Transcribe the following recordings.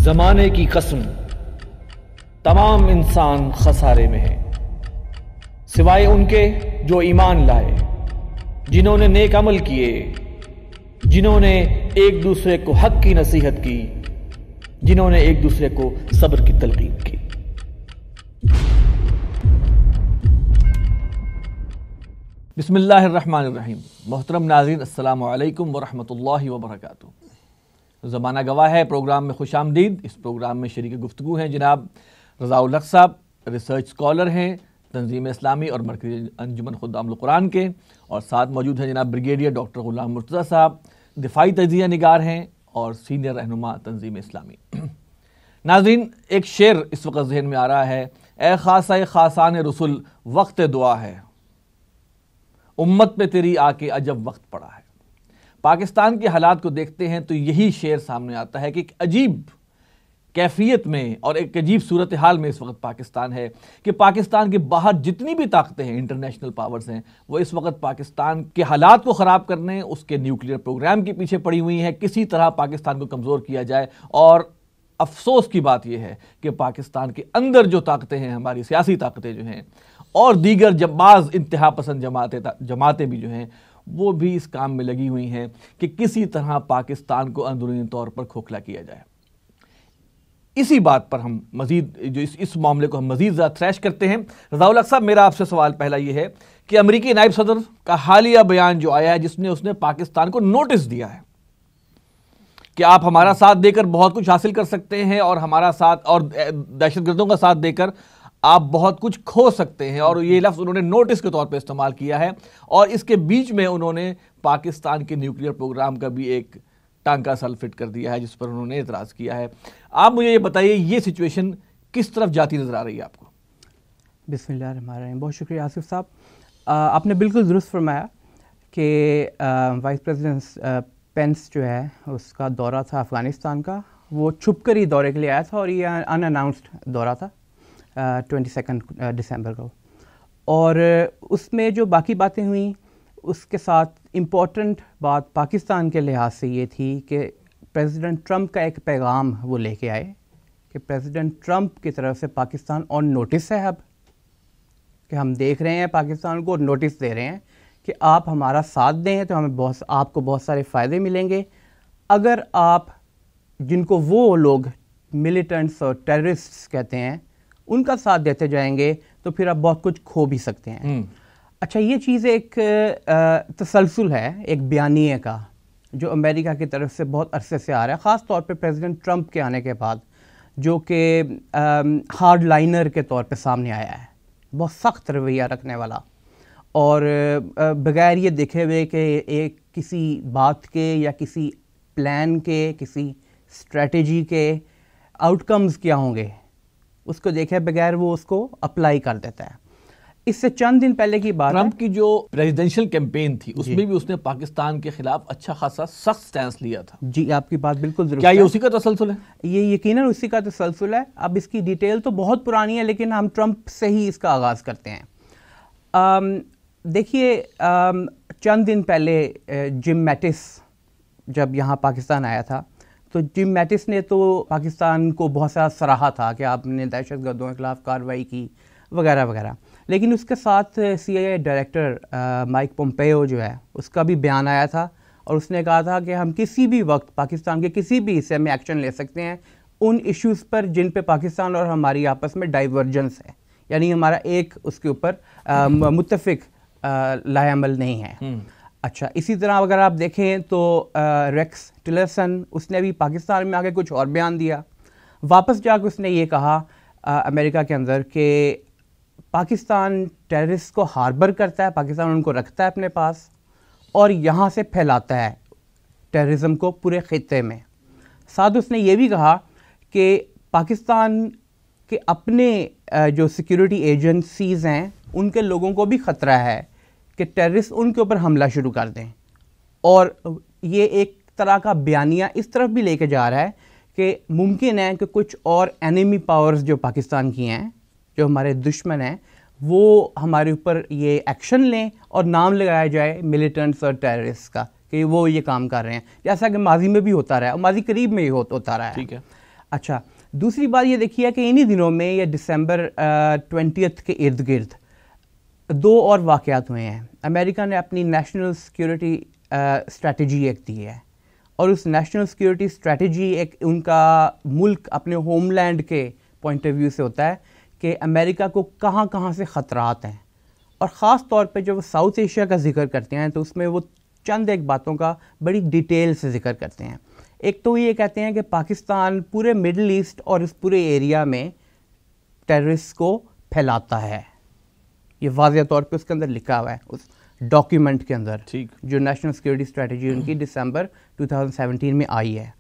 زمانے کی قسم تمام انسان خسارے میں ہیں سوائے ان کے جو ایمان لائے، جنہوں نے نیک عمل کیے، جنہوں نے ایک دوسرے کو حق کی نصیحت کی، جنہوں نے ایک دوسرے کو صبر کی تلقین کی۔ بسم اللہ الرحمن الرحیم۔ محترم ناظرین، السلام علیکم ورحمۃ اللہ وبرکاتہ۔ زمانہ گواہ ہے پروگرام میں خوش آمدید۔ اس پروگرام میں شریک گفتگو ہیں جناب رضا الحق صاحب، ریسرچ اسکالر ہیں تنظیم اسلامی اور مرکزی انجمن خدام القرآن کے، اور ساتھ موجود ہیں جناب بریگیڈیئر ڈاکٹر غلام مرتضیٰ صاحب، دفاعی تجزیہ نگار ہیں اور سینئر رہنما تنظیم اسلامی۔ ناظرین، ایک شعر اس وقت ذہن میں آ رہا ہے: اے خاصہ خاصان رسول وقت دعا ہے، امت پہ تیری آ کے عجب وقت پڑا ہے۔ پاکستان کے حالات کو دیکھتے ہیں تو یہی شعر سامنے آتا ہے کہ ایک عجیب کیفیت میں اور ایک عجیب صورتحال میں اس وقت پاکستان ہے کہ پاکستان کے باہر جتنی بھی طاقتیں ہیں، انٹرنیشنل پاورز ہیں، وہ اس وقت پاکستان کے حالات کو خراب کرنے، اس کے نیوکلیئر پروگرام کے پیچھے پڑی ہوئی ہیں، کسی طرح پاکستان کو کمزور کیا جائے۔ اور افسوس کی بات یہ ہے کہ پاکستان کے اندر جو طاقتیں ہیں، ہماری سیاسی طاقتیں جو ہیں اور دیگر بعض انتہا پسند جماعتیں بھی جو ہیں، وہ بھی اس کام میں لگی ہوئی ہیں کہ کسی طرح پاکستان کو اندرونی طور پر کھوکھلا کیا جائے۔ اسی بات پر ہم مزید اس معاملے کو ہم مزید زیادہ تھریش کرتے ہیں۔ رضا الحق صاحب، میرا آپ سے سوال پہلا یہ ہے کہ امریکی نائب صدر کا حالیہ بیان جو آیا ہے، جس میں اس نے پاکستان کو نوٹس دیا ہے کہ آپ ہمارا ساتھ دے کر بہت کچھ حاصل کر سکتے ہیں اور ہمارا ساتھ اور دہشت گردوں کا ساتھ دے کر آپ بہت کچھ کھو سکتے ہیں، اور یہ لفظ انہوں نے نوٹس کے طور پہ استعمال کیا ہے، اور اس کے بیچ میں انہوں نے پاکستان کے نیوکلیئر پروگرام کا بھی ایک ٹانکا سل فٹ کر دیا ہے جس پر انہوں نے اعتراض کیا ہے۔ آپ مجھے یہ بتائیے، یہ سچویشن کس طرف جاتی نظر آ رہی ہے آپ کو؟ بسم اللہ الرحمن الرحیم۔ بہت شکریہ آصف صاحب، آپ نے بالکل درست فرمایا کہ وائس پریزیڈنٹ پینس جو ہے اس کا دورہ تھا افغانستان کا، وہ چھپ کر ہی دورے کے لیے آیا تھا، اور یہ ان اناؤنسڈ دورہ تھا 22 دسمبر کو، اور اس میں جو باقی باتیں ہوئیں اس کے ساتھ امپورٹنٹ بات پاکستان کے لحاظ سے یہ تھی کہ پریزیڈنٹ ٹرمپ کا ایک پیغام وہ لے کے آئے کہ پریزیڈنٹ ٹرمپ کی طرف سے پاکستان آن نوٹس ہے اب، کہ ہم دیکھ رہے ہیں پاکستان کو نوٹس دے رہے ہیں کہ آپ ہمارا ساتھ دیں تو ہمیں آپ کو بہت سارے فائدے ملیں گے، اگر آپ جن کو وہ لوگ ملیٹنٹس اور ٹیررسٹس کہتے ہیں ان کا ساتھ دیتے جائیں گے تو پھر آپ بہت کچھ کھو بھی سکتے ہیں۔ اچھا، یہ چیز ایک تسلسل ہے ایک بیانیے کا جو امریکہ کی طرف سے بہت عرصے سے آ رہا ہے، خاص طور پہ پریزیڈنٹ ٹرمپ کے آنے کے بعد، جو کہ ہارڈ لائنر کے طور پہ سامنے آیا ہے، بہت سخت رویہ رکھنے والا، اور بغیر یہ دیکھے ہوئے کہ ایک کسی بات کے یا کسی پلان کے، کسی اسٹریٹجی کے آؤٹ کمز کیا ہوں گے، اس کو دیکھے بغیر وہ اس کو اپلائی کر دیتا ہے۔ اس سے چند دن پہلے کی بات، ٹرمپ کی جو پریزیڈنشل کیمپین تھی اس میں بھی اس نے پاکستان کے خلاف اچھا خاصا سخت سٹینس لیا تھا۔ جی، آپ کی بات بالکل درست ہے۔ کیا یہ اسی کا تسلسل ہے؟ یہ یقیناً اسی کا تسلسل ہے۔ اب اس کی ڈیٹیل تو بہت پرانی ہے، لیکن ہم ٹرمپ سے ہی اس کا آغاز کرتے ہیں۔ دیکھیے، چند دن پہلے جم میٹس جب یہاں پاکستان آیا تھا تو جم میٹس نے تو پاکستان کو بہت سارا سراہا تھا کہ آپ نے دہشت گردوں کے خلاف کارروائی کی وغیرہ وغیرہ، لیکن اس کے ساتھ CIA ڈائریکٹر مائک پومپیو جو ہے اس کا بھی بیان آیا تھا، اور اس نے کہا تھا کہ ہم کسی بھی وقت پاکستان کے کسی بھی حصے میں ایکشن لے سکتے ہیں ان ایشوز پر جن پہ پاکستان اور ہماری آپس میں ڈائیورجنس ہے، یعنی ہمارا ایک اس کے اوپر متفق لائحہ عمل نہیں ہے۔ اچھا، اسی طرح اگر آپ دیکھیں تو ریکس ٹلرسن، اس نے بھی پاکستان میں آگے کچھ اور بیان دیا، واپس جا کے اس نے یہ کہا امریکہ کے اندر کہ پاکستان ٹیررسٹ کو ہاربر کرتا ہے، پاکستان ان کو رکھتا ہے اپنے پاس اور یہاں سے پھیلاتا ہے ٹیررزم کو پورے خطے میں۔ ساتھ اس نے یہ بھی کہا کہ پاکستان کے اپنے جو سیکیورٹی ایجنسیز ہیں ان کے لوگوں کو بھی خطرہ ہے کہ ٹیررسٹ ان کے اوپر حملہ شروع کر دیں، اور یہ ایک طرح کا بیانیہ اس طرف بھی لے کے جا رہا ہے کہ ممکن ہے کہ کچھ اور اینیمی پاورز جو پاکستان کی ہیں، جو ہمارے دشمن ہیں، وہ ہمارے اوپر یہ ایکشن لیں اور نام لگایا جائے ملیٹنٹس اور ٹیررسٹ کا کہ وہ یہ کام کر رہے ہیں، جیسا کہ ماضی میں بھی ہوتا رہا ہے، ماضی قریب میں ہی ہوتا رہا ہے۔ ٹھیک ہے۔ اچھا، دوسری بات یہ دیکھیے کہ انہی دنوں میں یہ دسمبر 20 کے ارد گرد 2 اور واقعات ہوئے ہیں. امریکہ نے اپنی نیشنل سیکیورٹی اسٹریٹجی ایک دی ہے، اور اس نیشنل سیکیورٹی اسٹریٹجی ایک ان کا ملک اپنے ہوم لینڈ کے پوائنٹ آف ویو سے ہوتا ہے کہ امریکہ کو کہاں کہاں سے خطرات ہیں، اور خاص طور پہ جب وہ ساؤتھ ایشیا کا ذکر کرتے ہیں تو اس میں وہ چند ایک باتوں کا بڑی ڈیٹیل سے ذکر کرتے ہیں. ایک تو یہ کہتے ہیں کہ پاکستان پورے مڈل ایسٹ اور اس پورے ایریا میں ٹیررسٹ کو پھیلاتا ہے. یہ واضح طور پہ اس کے اندر لکھا ہوا ہے اس ڈاکیومنٹ کے اندر، جو نیشنل سیکیورٹی اسٹریٹجی ان کی دسمبر 2017 میں آئی ہے.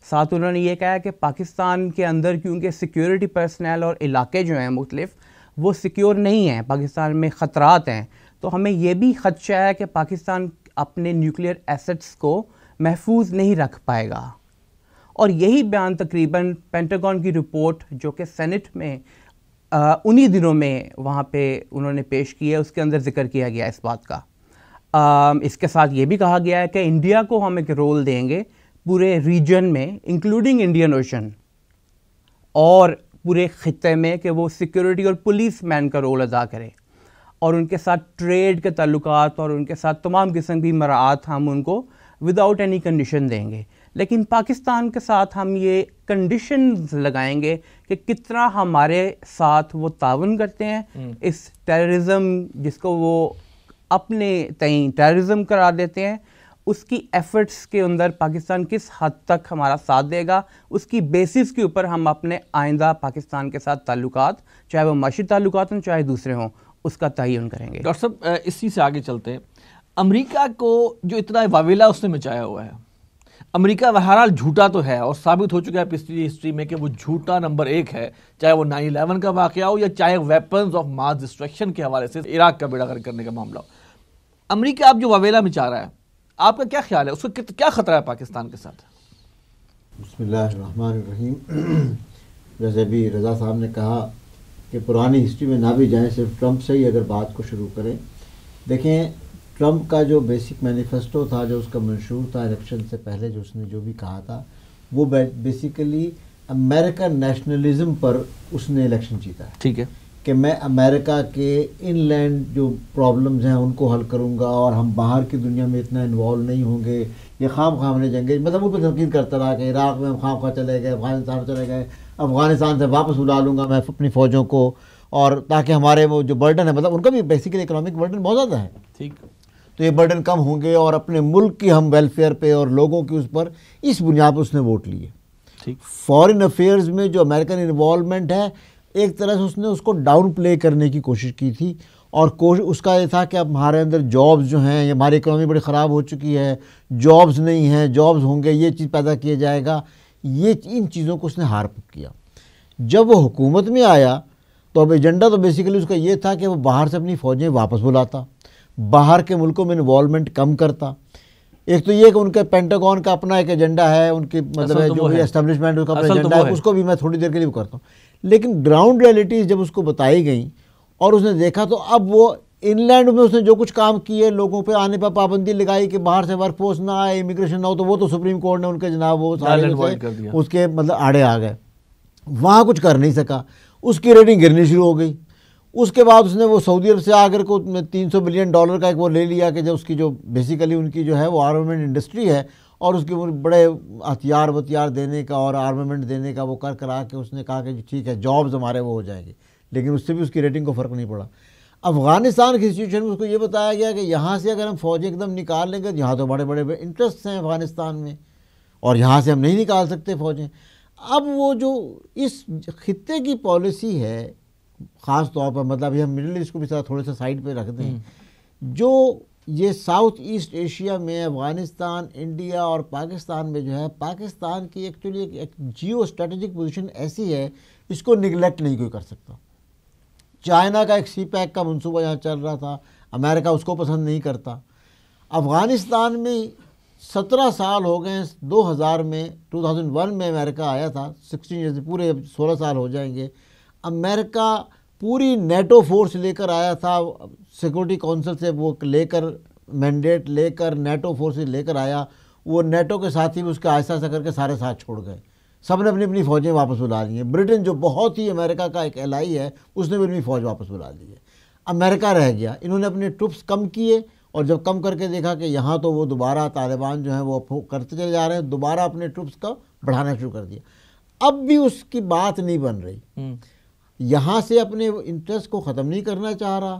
ساتھ انہوں نے یہ کہا کہ پاکستان کے اندر کیونکہ سیکیورٹی پرسنل اور علاقے جو ہیں مختلف وہ سیکیور نہیں ہیں، پاکستان میں خطرات ہیں، تو ہمیں یہ بھی خدشہ ہے کہ پاکستان اپنے نیوکلیئر ایسٹس کو محفوظ نہیں رکھ پائے گا. اور یہی بیان تقریباً پینٹاگون کی رپورٹ جو کہ سینٹ میں انہی دنوں میں وہاں پہ انہوں نے پیش کی ہے، اس کے اندر ذکر کیا گیا اس بات کا. اس کے ساتھ یہ بھی کہا گیا ہے کہ انڈیا کو ہم ایک رول دیں گے پورے ریجن میں انکلوڈنگ انڈین اوشن اور پورے خطے میں، کہ وہ سیکیورٹی اور پولیس مین کا رول ادا کرے، اور ان کے ساتھ ٹریڈ کے تعلقات اور ان کے ساتھ تمام قسم کی مراعات ہم ان کو وداؤٹ اینی کنڈیشن دیں گے. لیکن پاکستان کے ساتھ ہم یہ کنڈیشنز لگائیں گے کہ کتنا ہمارے ساتھ وہ تعاون کرتے ہیں اس ٹیررزم جس کو وہ اپنے تئیں ٹیررزم قرار دیتے ہیں، اس کی ایفرٹس کے اندر پاکستان کس حد تک ہمارا ساتھ دے گا، اس کی بیسس کے اوپر ہم اپنے آئندہ پاکستان کے ساتھ تعلقات، چاہے وہ معاشی تعلقات ہوں چاہے دوسرے ہوں، اس کا تعین کریں گے. ڈاکٹر صاحب اسی سے آگے چلتے ہیں. امریکہ کو جو اتنا واویلا اس نے مچایا ہوا ہے، امریکہ بہرحال جھوٹا تو ہے اور ثابت ہو چکا ہے پچھلی ہسٹری میں کہ وہ جھوٹا نمبر 1 ہے، چاہے وہ 9/11 کا واقعہ ہو یا چاہے ویپنز آف ماس ڈسٹرکشن کے حوالے سے عراق کا بیڑا غرق کرنے کا معاملہ ہو. امریکہ اب جو واویلا مچا رہا ہے، آپ کا کیا خیال ہے، اس کو کیا خطرہ ہے پاکستان کے ساتھ؟ بسم اللہ الرحمن الرحیم. جیسے ابھی رضا صاحب نے کہا کہ پرانی ہسٹری میں نہ بھی جائیں، صرف ٹرمپ سے ہی اگر بات کو شروع کریں. دیکھیں ٹرمپ کا جو بیسک مینیفیسٹو تھا، جو اس کا منشور تھا الیکشن سے پہلے، جو اس نے جو بھی کہا تھا، وہ بیسیکلی امریکن نیشنلزم پر اس نے الیکشن جیتا ہے. ٹھیک ہے، کہ میں امریکہ کے ان لینڈ جو پرابلمز ہیں ان کو حل کروں گا، اور ہم باہر کی دنیا میں اتنا انوالو نہیں ہوں گے، یہ خام خواہ نے جنگیں، مطلب وہ پہ تنقید کرتا رہا کہ عراق میں ہم خام خواہ چلے گئے، افغانستان چلے گئے، افغانستان سے واپس بلا لوں گا میں اپنی فوجوں کو، اور تاکہ ہمارے وہ جو برڈن ہے، مطلب ان کا بھی بیسیکلی اکنامک برڈن بہت زیادہ ہے، ٹھیک، تو یہ برڈن کم ہوں گے، اور اپنے ملک کی ہم ویلفیئر پہ اور لوگوں کی اس پر، اس بنیاد پر اس نے ووٹ لیے. ٹھیک. فارن افیئرز میں جو امریکن انوالومنٹ ہے، ایک طرح سے اس نے اس کو ڈاؤن پلے کرنے کی کوشش کی تھی، اور اس کا یہ تھا کہ اب ہمارے اندر جابز جو ہیں، ہماری اکنامی بڑی خراب ہو چکی ہے، جابز نہیں ہیں، جابز ہوں گے، یہ چیز پیدا کیا جائے گا، ان چیزوں کو اس نے ہارپ کیا. جب وہ حکومت میں آیا تو اب ایجنڈا تو بیسیکلی اس کا یہ تھا کہ وہ باہر سے اپنی فوجیں واپس بلاتا، باہر کے ملکوں میں انوالومنٹ کم کرتا. ایک تو یہ کہ ان کے پینٹاگون کا اپنا ایک ایجنڈا ہے، ان کی مطلب جو بھی اسٹیبلشمنٹ اس کا اپنا ایجنڈا ہے، اس کو بھی میں تھوڑی دیر کے لیے کرتا ہوں. لیکن گراؤنڈ ریئلٹیز جب اس کو بتائی گئیں اور اس نے دیکھا، تو اب وہ ان لینڈ میں اس نے جو کچھ کام کیے، لوگوں پہ آنے پہ پابندی لگائی کہ باہر سے ورک فورس نہ آئے، امیگریشن نہ ہو، تو وہ تو سپریم کورٹ نے ان کے جناب وہ سارے اس کے مطلب آڑے آ گئے، وہاں کچھ کر نہیں سکا. اس کی ریٹنگ گرنی شروع ہو گئی. اس کے بعد اس نے وہ سعودی عرب سے آ کر کو $300 بلین کا ایک وہ لے لیا کہ جو اس کی جو بیسیکلی ان کی جو ہے وہ آرمامنٹ انڈسٹری ہے، اور اس کے بڑے ہتھیار دینے کا اور آرمامنٹ دینے کا وہ کرا کے اس نے کہا کہ ٹھیک ہے جابز ہمارے وہ ہو جائیں گے. لیکن اس سے بھی اس کی ریٹنگ کو فرق نہیں پڑا. افغانستان کی سچویشن میں اس کو یہ بتایا گیا کہ یہاں سے اگر ہم فوجیں ایک دم نکال لیں گے، یہاں تو بڑے بڑے انٹرسٹ ہیں افغانستان میں، اور یہاں سے ہم نہیں نکال سکتے فوجیں. اب وہ جو اس خطے کی پالیسی ہے، خاص طور پر مطلب یہ ہم مڈل ایسٹ کو بھی تھوڑے سے سائڈ پہ رکھ دیں، جو یہ ساؤتھ ایسٹ ایشیا میں افغانستان، انڈیا اور پاکستان میں جو ہے، پاکستان کی ایکچولی ایک جیو اسٹریٹجک پوزیشن ایسی ہے، اس کو نگلیکٹ نہیں کوئی کر سکتا. چائنا کا ایک سی پیک کا منصوبہ یہاں چل رہا تھا، امریکہ اس کو پسند نہیں کرتا. افغانستان میں 17 سال ہو گئے، 2001 میں امریکہ آیا تھا، 16 ایئرز پورے 16 سال ہو جائیں گے. امریکہ پوری نیٹو فورس لے کر آیا تھا، سیکورٹی کونسل سے وہ لے کر مینڈیٹ لے کر نیٹو فورس لے کر آیا. وہ نیٹو کے ساتھی بھی اس کے آہستہ آہستہ کر کے سارے ساتھ چھوڑ گئے. سب نے اپنی اپنی فوجیں واپس بلا لی ہیں. برٹن جو بہت ہی امریکہ کا ایک الائی ہے اس نے بھی اپنی فوج واپس بلا لی ہے. امریکہ رہ گیا. انہوں نے اپنے ٹروپس کم کیے اور جب کم کر کے دیکھا کہ یہاں تو وہ دوبارہ طالبان جو ہیں وہ کرتے چلے جا رہے ہیں, دوبارہ اپنے ٹروپس کا بڑھانا شروع کر دیا. اب بھی اس کی بات نہیں بن رہی. یہاں سے اپنے انٹرسٹ کو ختم نہیں کرنا چاہ رہا,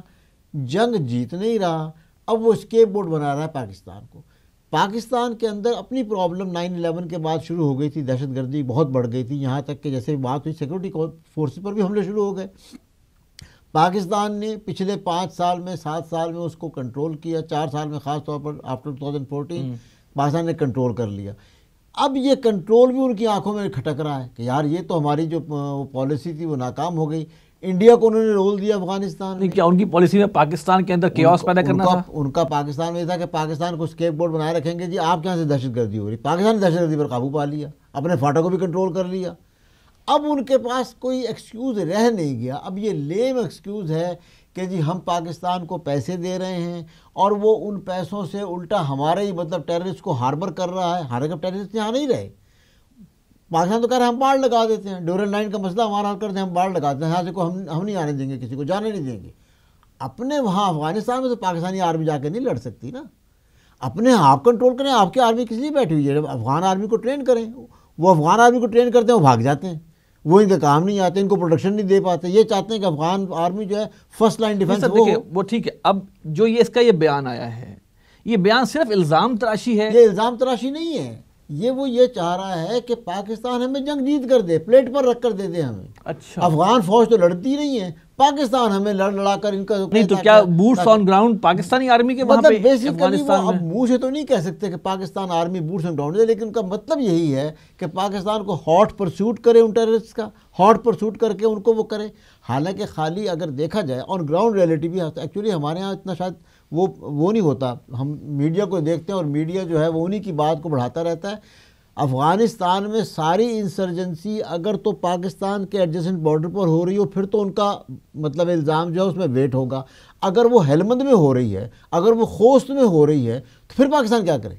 جنگ جیت نہیں رہا, اب وہ اسکیپ بورڈ بنا رہا ہے پاکستان کو. پاکستان کے اندر اپنی پرابلم 9/11 کے بعد شروع ہو گئی تھی, دہشت گردی بہت بڑھ گئی تھی, یہاں تک کہ جیسے بات ہوئی سیکورٹی فورسز پر بھی حملے شروع ہو گئے. پاکستان نے پچھلے 5 سال میں 7 سال میں اس کو کنٹرول کیا, 4 سال میں خاص طور پر آفٹر 2014 پاکستان نے کنٹرول کر لیا. اب یہ کنٹرول بھی ان کی آنکھوں میں کھٹک رہا ہے کہ یار یہ تو ہماری جو پالیسی تھی وہ ناکام ہو گئی. انڈیا کو انہوں نے رول دیا افغانستان میں. کیا ان کی پالیسی میں پاکستان کے اندر کیوس پیدا کرنا تھا؟ ان کا پاکستان میں یہ تھا کہ پاکستان کو اسکیپ بورڈ بنائے رکھیں گے, جی آپ کہاں سے دہشت گردی ہو رہی. پاکستان نے دہشت گردی پر قابو پا لیا, اپنے فاٹا کو بھی کنٹرول کر لیا. اب ان کے پاس کوئی ایکسکیوز رہ نہیں گیا. اب یہ لیم ایکسکیوز ہے کہ جی ہم پاکستان کو پیسے دے رہے ہیں اور وہ ان پیسوں سے الٹا ہمارے ہی مطلب ٹیررسٹ کو ہاربر کر رہا ہے. حالانکہ ٹیررسٹ یہاں نہیں رہے. پاکستان تو کہہ رہے ہیں ہم باڑ لگا دیتے ہیں, ڈورل لائن کا مسئلہ ہمارا حل کرتے ہیں, ہم باڑ لگا دیتے ہیں, یہاں سے کو ہم نہیں آنے دیں گے, کسی کو جانے نہیں دیں گے. اپنے وہاں افغانستان میں تو پاکستانی آرمی جا کے نہیں لڑ سکتی نا. اپنے آپ کنٹرول کریں. آپ کی آرمی کس لیے بیٹھی ہوئی ہے؟ افغان آرمی کو ٹرین کریں. وہ افغان آرمی کو ٹرین کرتے ہیں, وہ بھاگ جاتے ہیں, وہ ان کے کام نہیں آتے, ان کو پروٹیکشن نہیں دے پاتے. یہ چاہتے ہیں کہ افغان آرمی جو ہے فرسٹ لائن ڈیفنس ہو. وہ ٹھیک ہے. اب جو یہ اس کا یہ بیان آیا ہے, یہ بیان صرف الزام تراشی ہے. یہ الزام تراشی نہیں ہے, وہ یہ چاہ رہا ہے کہ پاکستان ہمیں جنگ جیت کر دے, پلیٹ پر رکھ کر دے دے ہمیں. اچھا, افغان فوج تو لڑتی نہیں ہے, پاکستان ہمیں لڑا کر ان کا نہیں تو کیا boots on ground Pakistani army کے وہاں پہ افغانستان میں؟ اب منہ سے تو نہیں کہہ سکتے کہ Pakistan army boots on ground ہے, لیکن ان کا مطلب یہی ہے کہ پاکستان کو ہاٹ پرسوٹ کرے ان ٹیررسٹ کا, ہاٹ پرسوٹ کر کے ان کو وہ کرے. حالانکہ خالی اگر دیکھا جائے آن گراؤنڈ ریئلٹی بھی ایکچولی ہمارے ہاں اتنا شاید وہ نہیں ہوتا. ہم میڈیا کو دیکھتے ہیں اور میڈیا جو ہے وہ انہی کی بات کو بڑھاتا رہتا ہے. افغانستان میں ساری انسرجنسی اگر تو پاکستان کے ایڈجسٹنٹ بارڈر پر ہو رہی ہو پھر تو ان کا مطلب الزام جو ہے اس میں ویٹ ہوگا. اگر وہ ہلمند میں ہو رہی ہے, اگر وہ خوست میں ہو رہی ہے, تو پھر پاکستان کیا کرے؟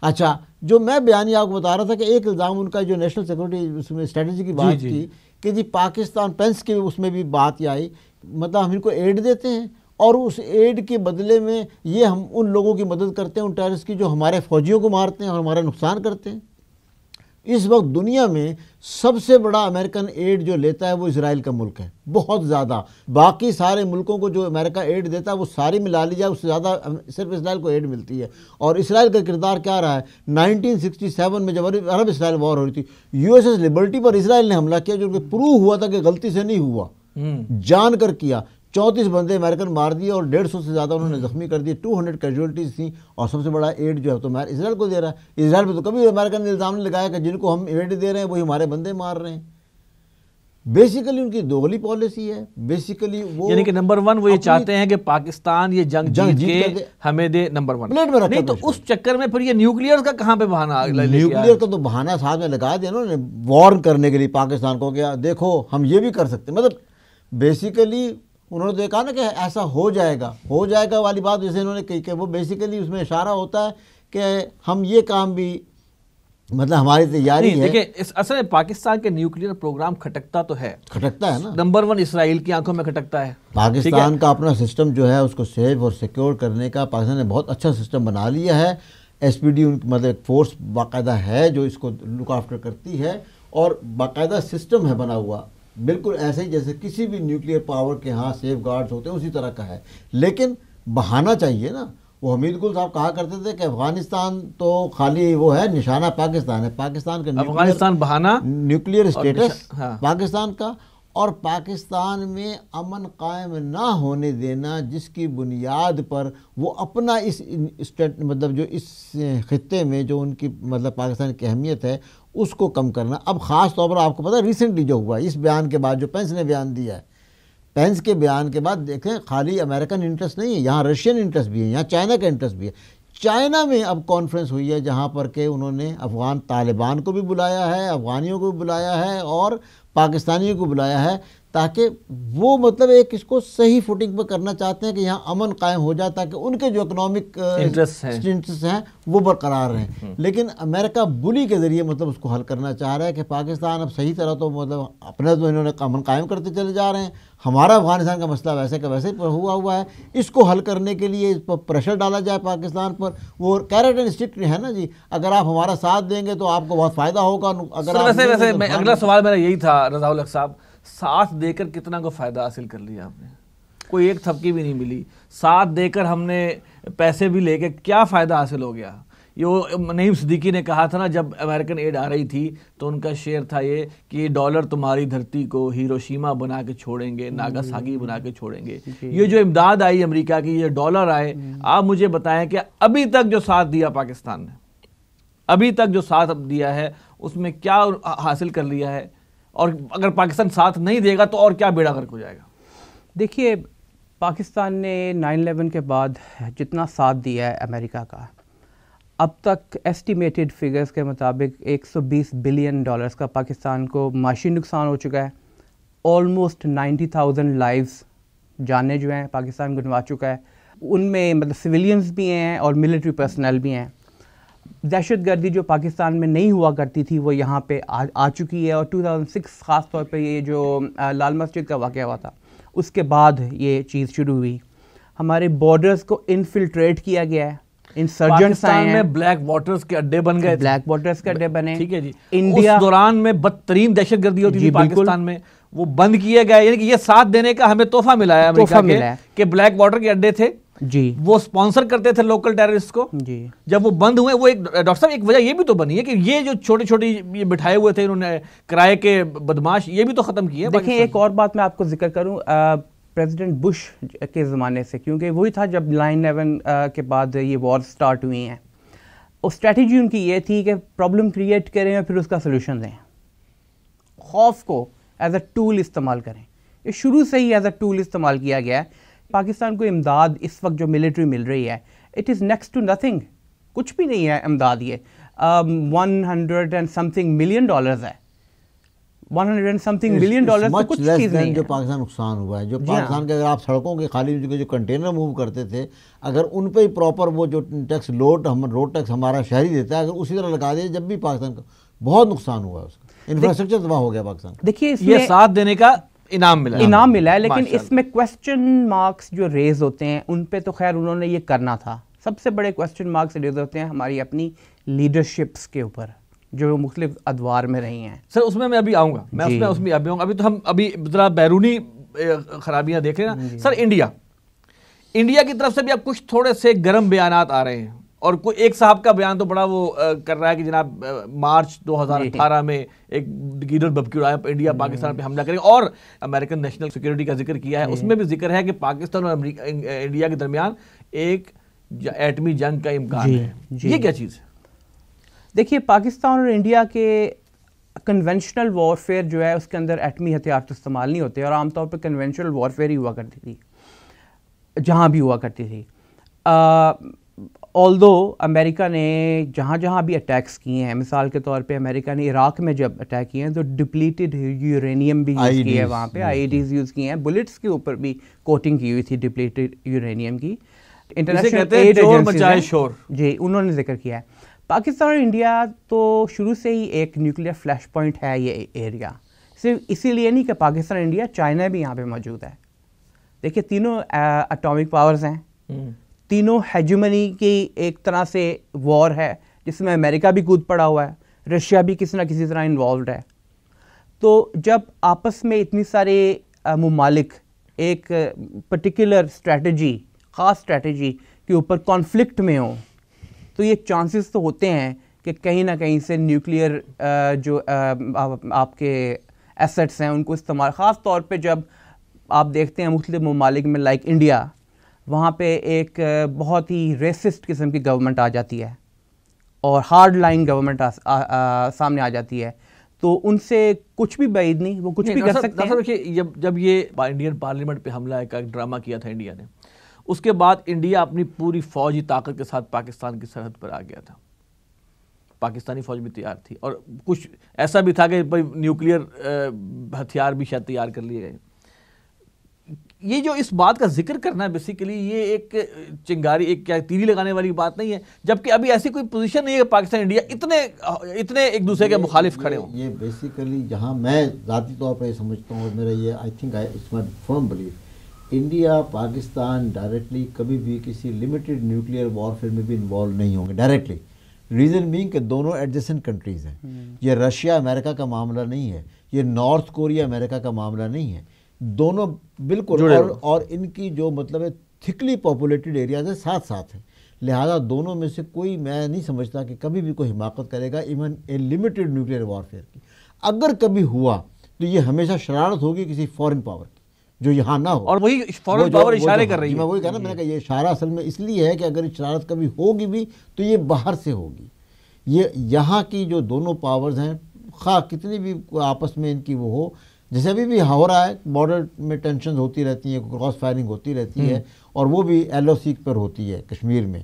اچھا, جو میں بیانی آپ کو بتا رہا تھا کہ ایک الزام ان کا جو نیشنل سیکورٹی اس میں اسٹریٹجی کی بات کی کہ جی پاکستان پینس کے اس میں بھی بات آئی, مطلب ہم ان کو ایڈ دیتے ہیں اور اس ایڈ کے بدلے میں یہ ہم ان لوگوں کی مدد کرتے ہیں, ان ٹیررسٹ کی, جو ہمارے فوجیوں کو مارتے ہیں اور ہمارا نقصان کرتے ہیں. اس وقت دنیا میں سب سے بڑا امریکن ایڈ جو لیتا ہے وہ اسرائیل کا ملک ہے, بہت زیادہ. باقی سارے ملکوں کو جو امریکہ ایڈ دیتا ہے وہ ساری ملا لی جائے اس سے زیادہ صرف اسرائیل کو ایڈ ملتی ہے. اور اسرائیل کا کردار کیا رہا ہے؟ 1967 میں جب عرب اسرائیل وار ہو رہی تھی, USS لبرٹی پر اسرائیل نے حملہ کیا, جو کہ پروو ہوا تھا کہ غلطی سے نہیں ہوا, جان کر کیا. 34 بندے امریکن مار دیے اور 150 سے زیادہ انہوں نے زخمی کر دیے, 200 کیجولٹیز تھیں. اور سب سے بڑا ایڈ جو ہے تو اسرائیل کو دے رہا ہے. اسرائیل پہ تو کبھی امریکن نے الزام نہیں لگایا کہ جن کو ہم ایڈ دے رہے ہیں وہی ہمارے بندے مار رہے ہیں. بیسیکلی ان کی دوغلی پالیسی ہے. بیسیکلی وہ یعنی کہ نمبر 1 وہ یہ چاہتے ہیں کہ پاکستان یہ جنگ جیت کے ہمیں دے, نمبر 1. نہیں تو اس چکر میں پھر یہ نیوکلیئر کا کہاں پہ بہانہ؟ نیوکلیئر کا تو بہانہ ساتھ میں لگا دیا انہوں نے وارن کرنے کے لیے پاکستان کو, کہ دیکھو ہم یہ بھی کر سکتے. مطلب بیسیکلی انہوں نے کہا نا کہ ایسا ہو جائے گا والی بات جیسے انہوں نے کہی, کہ وہ بیسیکلی اس میں اشارہ ہوتا ہے کہ ہم یہ کام بھی مطلب ہماری تیاری ہے. دیکھیں اس اصل میں پاکستان کے نیوکلیئر پروگرام کھٹکتا تو ہے, کھٹکتا ہے نا. نمبر 1 اسرائیل کی آنکھوں میں کھٹکتا ہے. پاکستان کا اپنا سسٹم جو ہے اس کو سیف اور سیکیور کرنے کا پاکستان نے بہت اچھا سسٹم بنا لیا ہے. SPD مطلب فورس باقاعدہ ہے جو اس کو لک آفٹر کرتی ہے, اور باقاعدہ سسٹم ہے بنا ہوا, بالکل ایسے ہی جیسے کسی بھی نیوکلیئر پاور کے ہاں سیف گارڈز ہوتے ہیں اسی طرح کا ہے. لیکن بہانہ چاہیے نا. وہ حمید گل صاحب کہا کرتے تھے کہ افغانستان تو خالی وہ ہے, نشانہ پاکستان ہے. پاکستان کا افغانستان بہانہ, نیوکلیئر اسٹیٹس پاکستان کا, اور پاکستان میں امن قائم نہ ہونے دینا, جس کی بنیاد پر وہ اپنا اس مطلب جو اس خطے میں جو ان کی مطلب پاکستان کی اہمیت ہے اس کو کم کرنا. اب خاص طور پر آپ کو پتہ ہے ریسنٹلی جو ہوا اس بیان کے بعد جو پینس نے بیان دیا ہے, پینس کے بیان کے بعد دیکھیں خالی امریکن انٹرسٹ نہیں ہے, یہاں رشین انٹرسٹ بھی ہے, یہاں چائنا کا انٹرسٹ بھی ہے. چائنا میں اب کانفرنس ہوئی ہے جہاں پر کہ انہوں نے افغان طالبان کو بھی بلایا ہے, افغانیوں کو بھی بلایا ہے اور پاکستانیوں کو بلایا ہے, تاکہ وہ مطلب ایک اس کو صحیح فوٹنگ پہ کرنا چاہتے ہیں کہ یہاں امن قائم ہو جائے تاکہ ان کے جو اکنامک انٹرسٹ ہیں وہ برقرار رہیں. لیکن امریکہ بلی کے ذریعے مطلب اس کو حل کرنا چاہ رہا ہے کہ پاکستان اب صحیح طرح تو مطلب اپنے تو انہوں نے امن قائم کرتے چلے جا رہے ہیں, ہمارا افغانستان کا مسئلہ ویسے کا ویسے ہوا ہے, اس کو حل کرنے کے لیے اس پر پریشر ڈالا جائے پاکستان پر. وہ کیرٹ اینڈ اسٹک ہے نا جی, اگر آپ ہمارا ساتھ دیں گے تو آپ کو بہت فائدہ ہوگا. ویسے اگلا سوال میرا یہی تھا رضا الحق صاحب, ساتھ دے کر کتنا کو فائدہ حاصل کر لیا آپ نے؟ کوئی ایک تھپکی بھی نہیں ملی. ساتھ دے کر ہم نے پیسے بھی لے کے کیا فائدہ حاصل ہو گیا؟ یہ نعیم صدیقی نے کہا تھا نا جب امریکن ایڈ آ رہی تھی تو ان کا شعر تھا یہ کہ یہ ڈالر تمہاری دھرتی کو ہیروشیما بنا کے چھوڑیں گے, ناگاساکی بنا کے چھوڑیں گے. یہ جو امداد آئی امریکہ کی, یہ ڈالر آئے, آپ مجھے بتائیں کہ ابھی تک جو ساتھ دیا پاکستان نے, ابھی تک جو ساتھ دیا ہے اس میں کیا حاصل کر لیا ہے, اور اگر پاکستان ساتھ نہیں دے گا تو اور کیا بیڑا غرق ہو جائے گا؟ دیکھیے پاکستان نے 9/11 کے بعد جتنا ساتھ دیا ہے امریکہ کا, اب تک ایسٹیمیٹڈ فگرز کے مطابق $120 بلین کا پاکستان کو معاشی نقصان ہو چکا ہے. آلموسٹ 90,000 لائیوز, جانیں جو ہیں پاکستان گنوا چکا ہے. ان میں مطلب سویلینز بھی ہیں اور ملٹری پرسنل بھی ہیں. دہشت گردی جو پاکستان میں نہیں ہوا کرتی تھی وہ یہاں پہ آ چکی ہے, اور 2006 خاص طور پہ یہ جو لال مسجد کا واقعہ ہوا تھا اس کے بعد یہ چیز شروع ہوئی. ہمارے بارڈرز کو انفلٹریٹ کیا گیا ہے, انسرجنٹس آئے ہیں, میں بلیک واٹرز کے اڈے بن گئے, بلیک واٹرز کے اڈے بنے. ٹھیک ہے جی, انڈیا اس دوران میں بدترین دہشت گردی ہوتی تھی پاکستان میں, وہ بند کیے گئے. یعنی کہ یہ ساتھ دینے کا ہمیں تحفہ ملا ہے امریکہ کے بلیک واٹر کے اڈے تھے جی, وہ سپانسر کرتے تھے لوکل ٹیررسٹ کو جی. جب وہ بند ہوئے, وہ ایک ڈاکٹر صاحب ایک وجہ یہ بھی تو بنی ہے کہ یہ جو چھوٹے چھوٹے یہ بٹھائے ہوئے تھے انہوں نے کرائے کے بدماش, یہ بھی تو ختم کیے. دیکھیں ایک اور بات میں آپ کو ذکر کروں, پریزیڈنٹ بش کے زمانے سے, کیونکہ وہی تھا جب 9/11 کے بعد یہ وار سٹارٹ ہوئی ہیں, اسٹریٹجی ان کی یہ تھی کہ پرابلم کریٹ کریں اور پھر اس کا سلوشن دیں, خوف کو ایز اے ٹول استعمال کریں. یہ شروع سے ہی ایز اے ٹول استعمال کیا گیا ہے. پاکستان کو امداد اس وقت جو ملٹری مل رہی ہے, it is next to nothing, کچھ بھی نہیں ہے امداد. یہ $100 and something million ہے, $100 and something million تو کچھ چیز نہیں ہے. جو پاکستان نقصان ہوا ہے, جو پاکستان کے اگر آپ سڑکوں کے خالی جو کنٹینر موو کرتے تھے, اگر ان پہ ہی پراپر وہ جو ٹیکس روڈ ٹیکس ہمارا شہری دیتا ہے, اگر اسی طرح لگا دیا, جب بھی پاکستان کا بہت نقصان ہوا ہے, اس کا انفراسٹرکچر تباہ ہو گیا پاکستان. دیکھیے یہ ساتھ دینے کا انعام ملا ہے, لیکن اس میں کوسچن مارکس جو ریز ہوتے ہیں ان پہ تو خیر انہوں نے یہ کرنا تھا. سب سے بڑے کوسچن مارکس ریز ہوتے ہیں ہماری اپنی لیڈرشپس کے اوپر جو مختلف ادوار میں رہی ہیں. سر اس میں ابھی آؤں گا, میں اس میں ابھی آؤں گا. ابھی تو ہم ابھی ذرا بیرونی خرابیاں دیکھ رہے ہیں. سر انڈیا کی طرف سے بھی اب کچھ تھوڑے سے گرم بیانات آ رہے ہیں, اور کوئی ایک صاحب کا بیان تو بڑا وہ کر رہا ہے کہ جناب مارچ 2018 میں ایک گیڈر ببکیو آیا, انڈیا پاکستان پہ حملہ کرے, اور امریکن نیشنل سیکورٹی کا ذکر کیا ہے. اس میں بھی ذکر ہے کہ پاکستان اور انڈیا کے درمیان ایک ایٹمی جنگ کا امکان ہے. یہ کیا چیز ہے؟ دیکھیے پاکستان اور انڈیا کے کنونشنل وارفیئر جو ہے اس کے اندر ایٹمی ہتھیار تو استعمال نہیں ہوتے, اور عام طور پہ کنونشنل وارفیئر ہی ہوا کرتی تھی جہاں بھی ہوا کرتی تھی. آلدو امریکہ نے جہاں جہاں بھی اٹیکس کیے ہیں, مثال کے طور پہ امریکہ نے عراق میں جب اٹیک کیے ہیں تو ڈپلیٹڈ یورینیم بھی یوز کیا ہے, وہاں پہ آئی ڈیز یوز کیے ہیں, بلٹس کے اوپر بھی کوٹنگ کی ہوئی تھی ڈپلیٹڈ یورینیم کی. انٹرنیشنل ایڈ ایجنسیز جی انہوں نے ذکر کیا ہے. پاکستان اور انڈیا تو شروع سے ہی ایک نیوکلیئر فلیش پوائنٹ ہے یہ ایریا, صرف اسی لیے نہیں کہ پاکستان انڈیا, چائنا بھی یہاں پہ موجود ہے. دیکھیے تینوں اٹامک پاورز ہیں, تینوں ہیجمنی کی ایک طرح سے وار ہے جس میں امریکہ بھی کود پڑا ہوا ہے, رشیا بھی کسی نہ کسی طرح انوالوڈ ہے. تو جب آپس میں اتنی سارے ممالک ایک پرٹیکولر اسٹریٹجی, خاص اسٹریٹجی کے اوپر کانفلکٹ میں ہوں, تو یہ چانسز تو ہوتے ہیں کہ کہیں نہ کہیں سے نیوکلیئر جو آپ کے ایسٹس ہیں ان کو استعمال, خاص طور پہ جب آپ دیکھتے ہیں مختلف ممالک میں لائک انڈیا, وہاں پہ ایک بہت ہی ریسسٹ قسم کی گورنمنٹ آ جاتی ہے اور ہارڈ لائن گورنمنٹ سامنے آ جاتی ہے, تو ان سے کچھ بھی بعید نہیں, وہ کچھ بھی کر سکتے ہیں. دیکھیے جب یہ انڈین پارلیمنٹ پہ حملہ کا ڈرامہ کیا تھا انڈیا نے, اس کے بعد انڈیا اپنی پوری فوجی طاقت کے ساتھ پاکستان کی سرحد پر آ گیا تھا. پاکستانی فوج بھی تیار تھی، اور کچھ ایسا بھی تھا کہ نیوکلیئر ہتھیار بھی شاید تیار کر لیے گئے. یہ جو اس بات کا ذکر کرنا ہے بیسیکلی یہ ایک چنگاری، ایک کیا تیری لگانے والی بات نہیں ہے، جبکہ ابھی ایسی کوئی پوزیشن نہیں ہے کہ پاکستان انڈیا اتنے ایک دوسرے کے مخالف کھڑے ہوں. یہ بیسیکلی جہاں میں ذاتی طور پر یہ سمجھتا ہوں، اور میرا یہ I think it's my firm belief, India Pakistan directly کبھی بھی کسی لمیٹڈ نیوکلیئر وارفیئر میں بھی انوالو نہیں ہوں گے ڈائریکٹلی. ریزن بینگ کہ دونوں ایڈجسنٹ کنٹریز ہیں. یہ رشیا امریکہ کا معاملہ نہیں ہے، یہ نارتھ کوریا امریکہ کا معاملہ نہیں ہے، دونوں بالکل اور ان کی جو مطلب ہے تھکلی پاپولیٹڈ ایریاز ہے ساتھ ساتھ ہیں. لہٰذا دونوں میں سے کوئی میں نہیں سمجھتا کہ کبھی بھی کوئی حماقت کرے گا even a limited nuclear warfare کی. اگر کبھی ہوا تو یہ ہمیشہ شرارت ہوگی کسی فورن پاور کی جو یہاں نہ ہو. اور وہی فورن پاور اشارے کر رہی ہے. میں وہی کہا نا، میں نے کہا یہ اشارہ اصل میں اس لیے ہے کہ اگر شرارت کبھی ہوگی بھی تو یہ باہر سے ہوگی. یہ یہاں کی جو دونوں پاورز ہیں، خواہ کتنی بھی آپس میں ان کی وہ ہو، جیسے ابھی بھی ہو رہا ہے، بارڈر میں ٹینشنز ہوتی رہتی ہیں، کراس فائرنگ ہوتی رہتی ہے، اور وہ بھی ایل او سی پر ہوتی ہے کشمیر میں.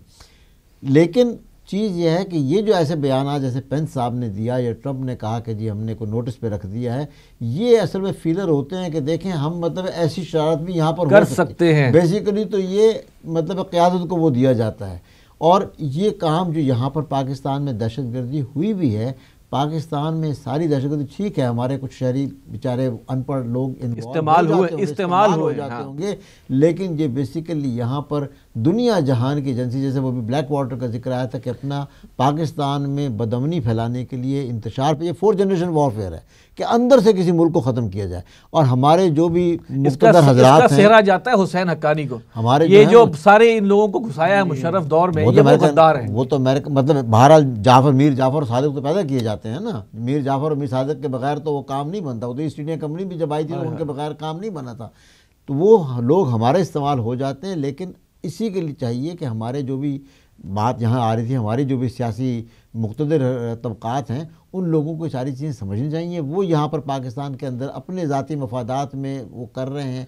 لیکن چیز یہ ہے کہ یہ جو ایسے بیانات جیسے پینس صاحب نے دیا یا ٹرمپ نے کہا کہ جی ہم نے کوئی نوٹس پہ رکھ دیا ہے، یہ اصل میں فیلر ہوتے ہیں کہ دیکھیں ہم مطلب ایسی شرارت بھی یہاں پر کر سکتے ہیں. بیسیکلی تو یہ مطلب قیادت کو وہ دیا جاتا ہے. اور یہ کام جو یہاں پر پاکستان میں دہشت گردی ہوئی بھی ہے، پاکستان میں ساری دہشت گردی ٹھیک ہے، ہمارے کچھ شہری بیچارے ان پڑھ لوگ استعمال ہو جاتے ہوں گے، لیکن یہ بیسیکلی یہاں پر دنیا جہان کی ایجنسی، جیسے وہ بھی بلیک واٹر کا ذکر آیا تھا، کہ اپنا پاکستان میں بدامنی پھیلانے کے لیے انتشار پہ، یہ 4 جنریشن وارفیئر ہے کہ اندر سے کسی ملک کو ختم کیا جائے. اور ہمارے جو بھی مقتدر حضرات ہیں، اس کا سہرا جاتا ہے حسین حقانی کو، ہمارے یہ جو سارے ان لوگوں کو گھسایا ہے مشرف دور میں، یہ وہ غدار ہیں. وہ تو امریکہ مطلب بہرحال میر جعفر اور صادق تو پیدا کیے جاتے ہیں نا. میر جعفر اور میر صادق کے بغیر تو وہ کام نہیں بنتا. وہ تو ایسٹ انڈیا کمپنی بھی جب آئی تھی تو ان کے بغیر کام نہیں بنا تھا. تو وہ لوگ ہمارے استعمال ہو جاتے ہیں. لیکن اسی کے لیے چاہیے کہ ہمارے جو بھی بات یہاں آ رہی تھی، ہماری جو بھی سیاسی مقتدر طبقات ہیں، ان لوگوں کو ساری چیزیں سمجھنی چاہیے. وہ یہاں پر پاکستان کے اندر اپنے ذاتی مفادات میں وہ کر رہے ہیں،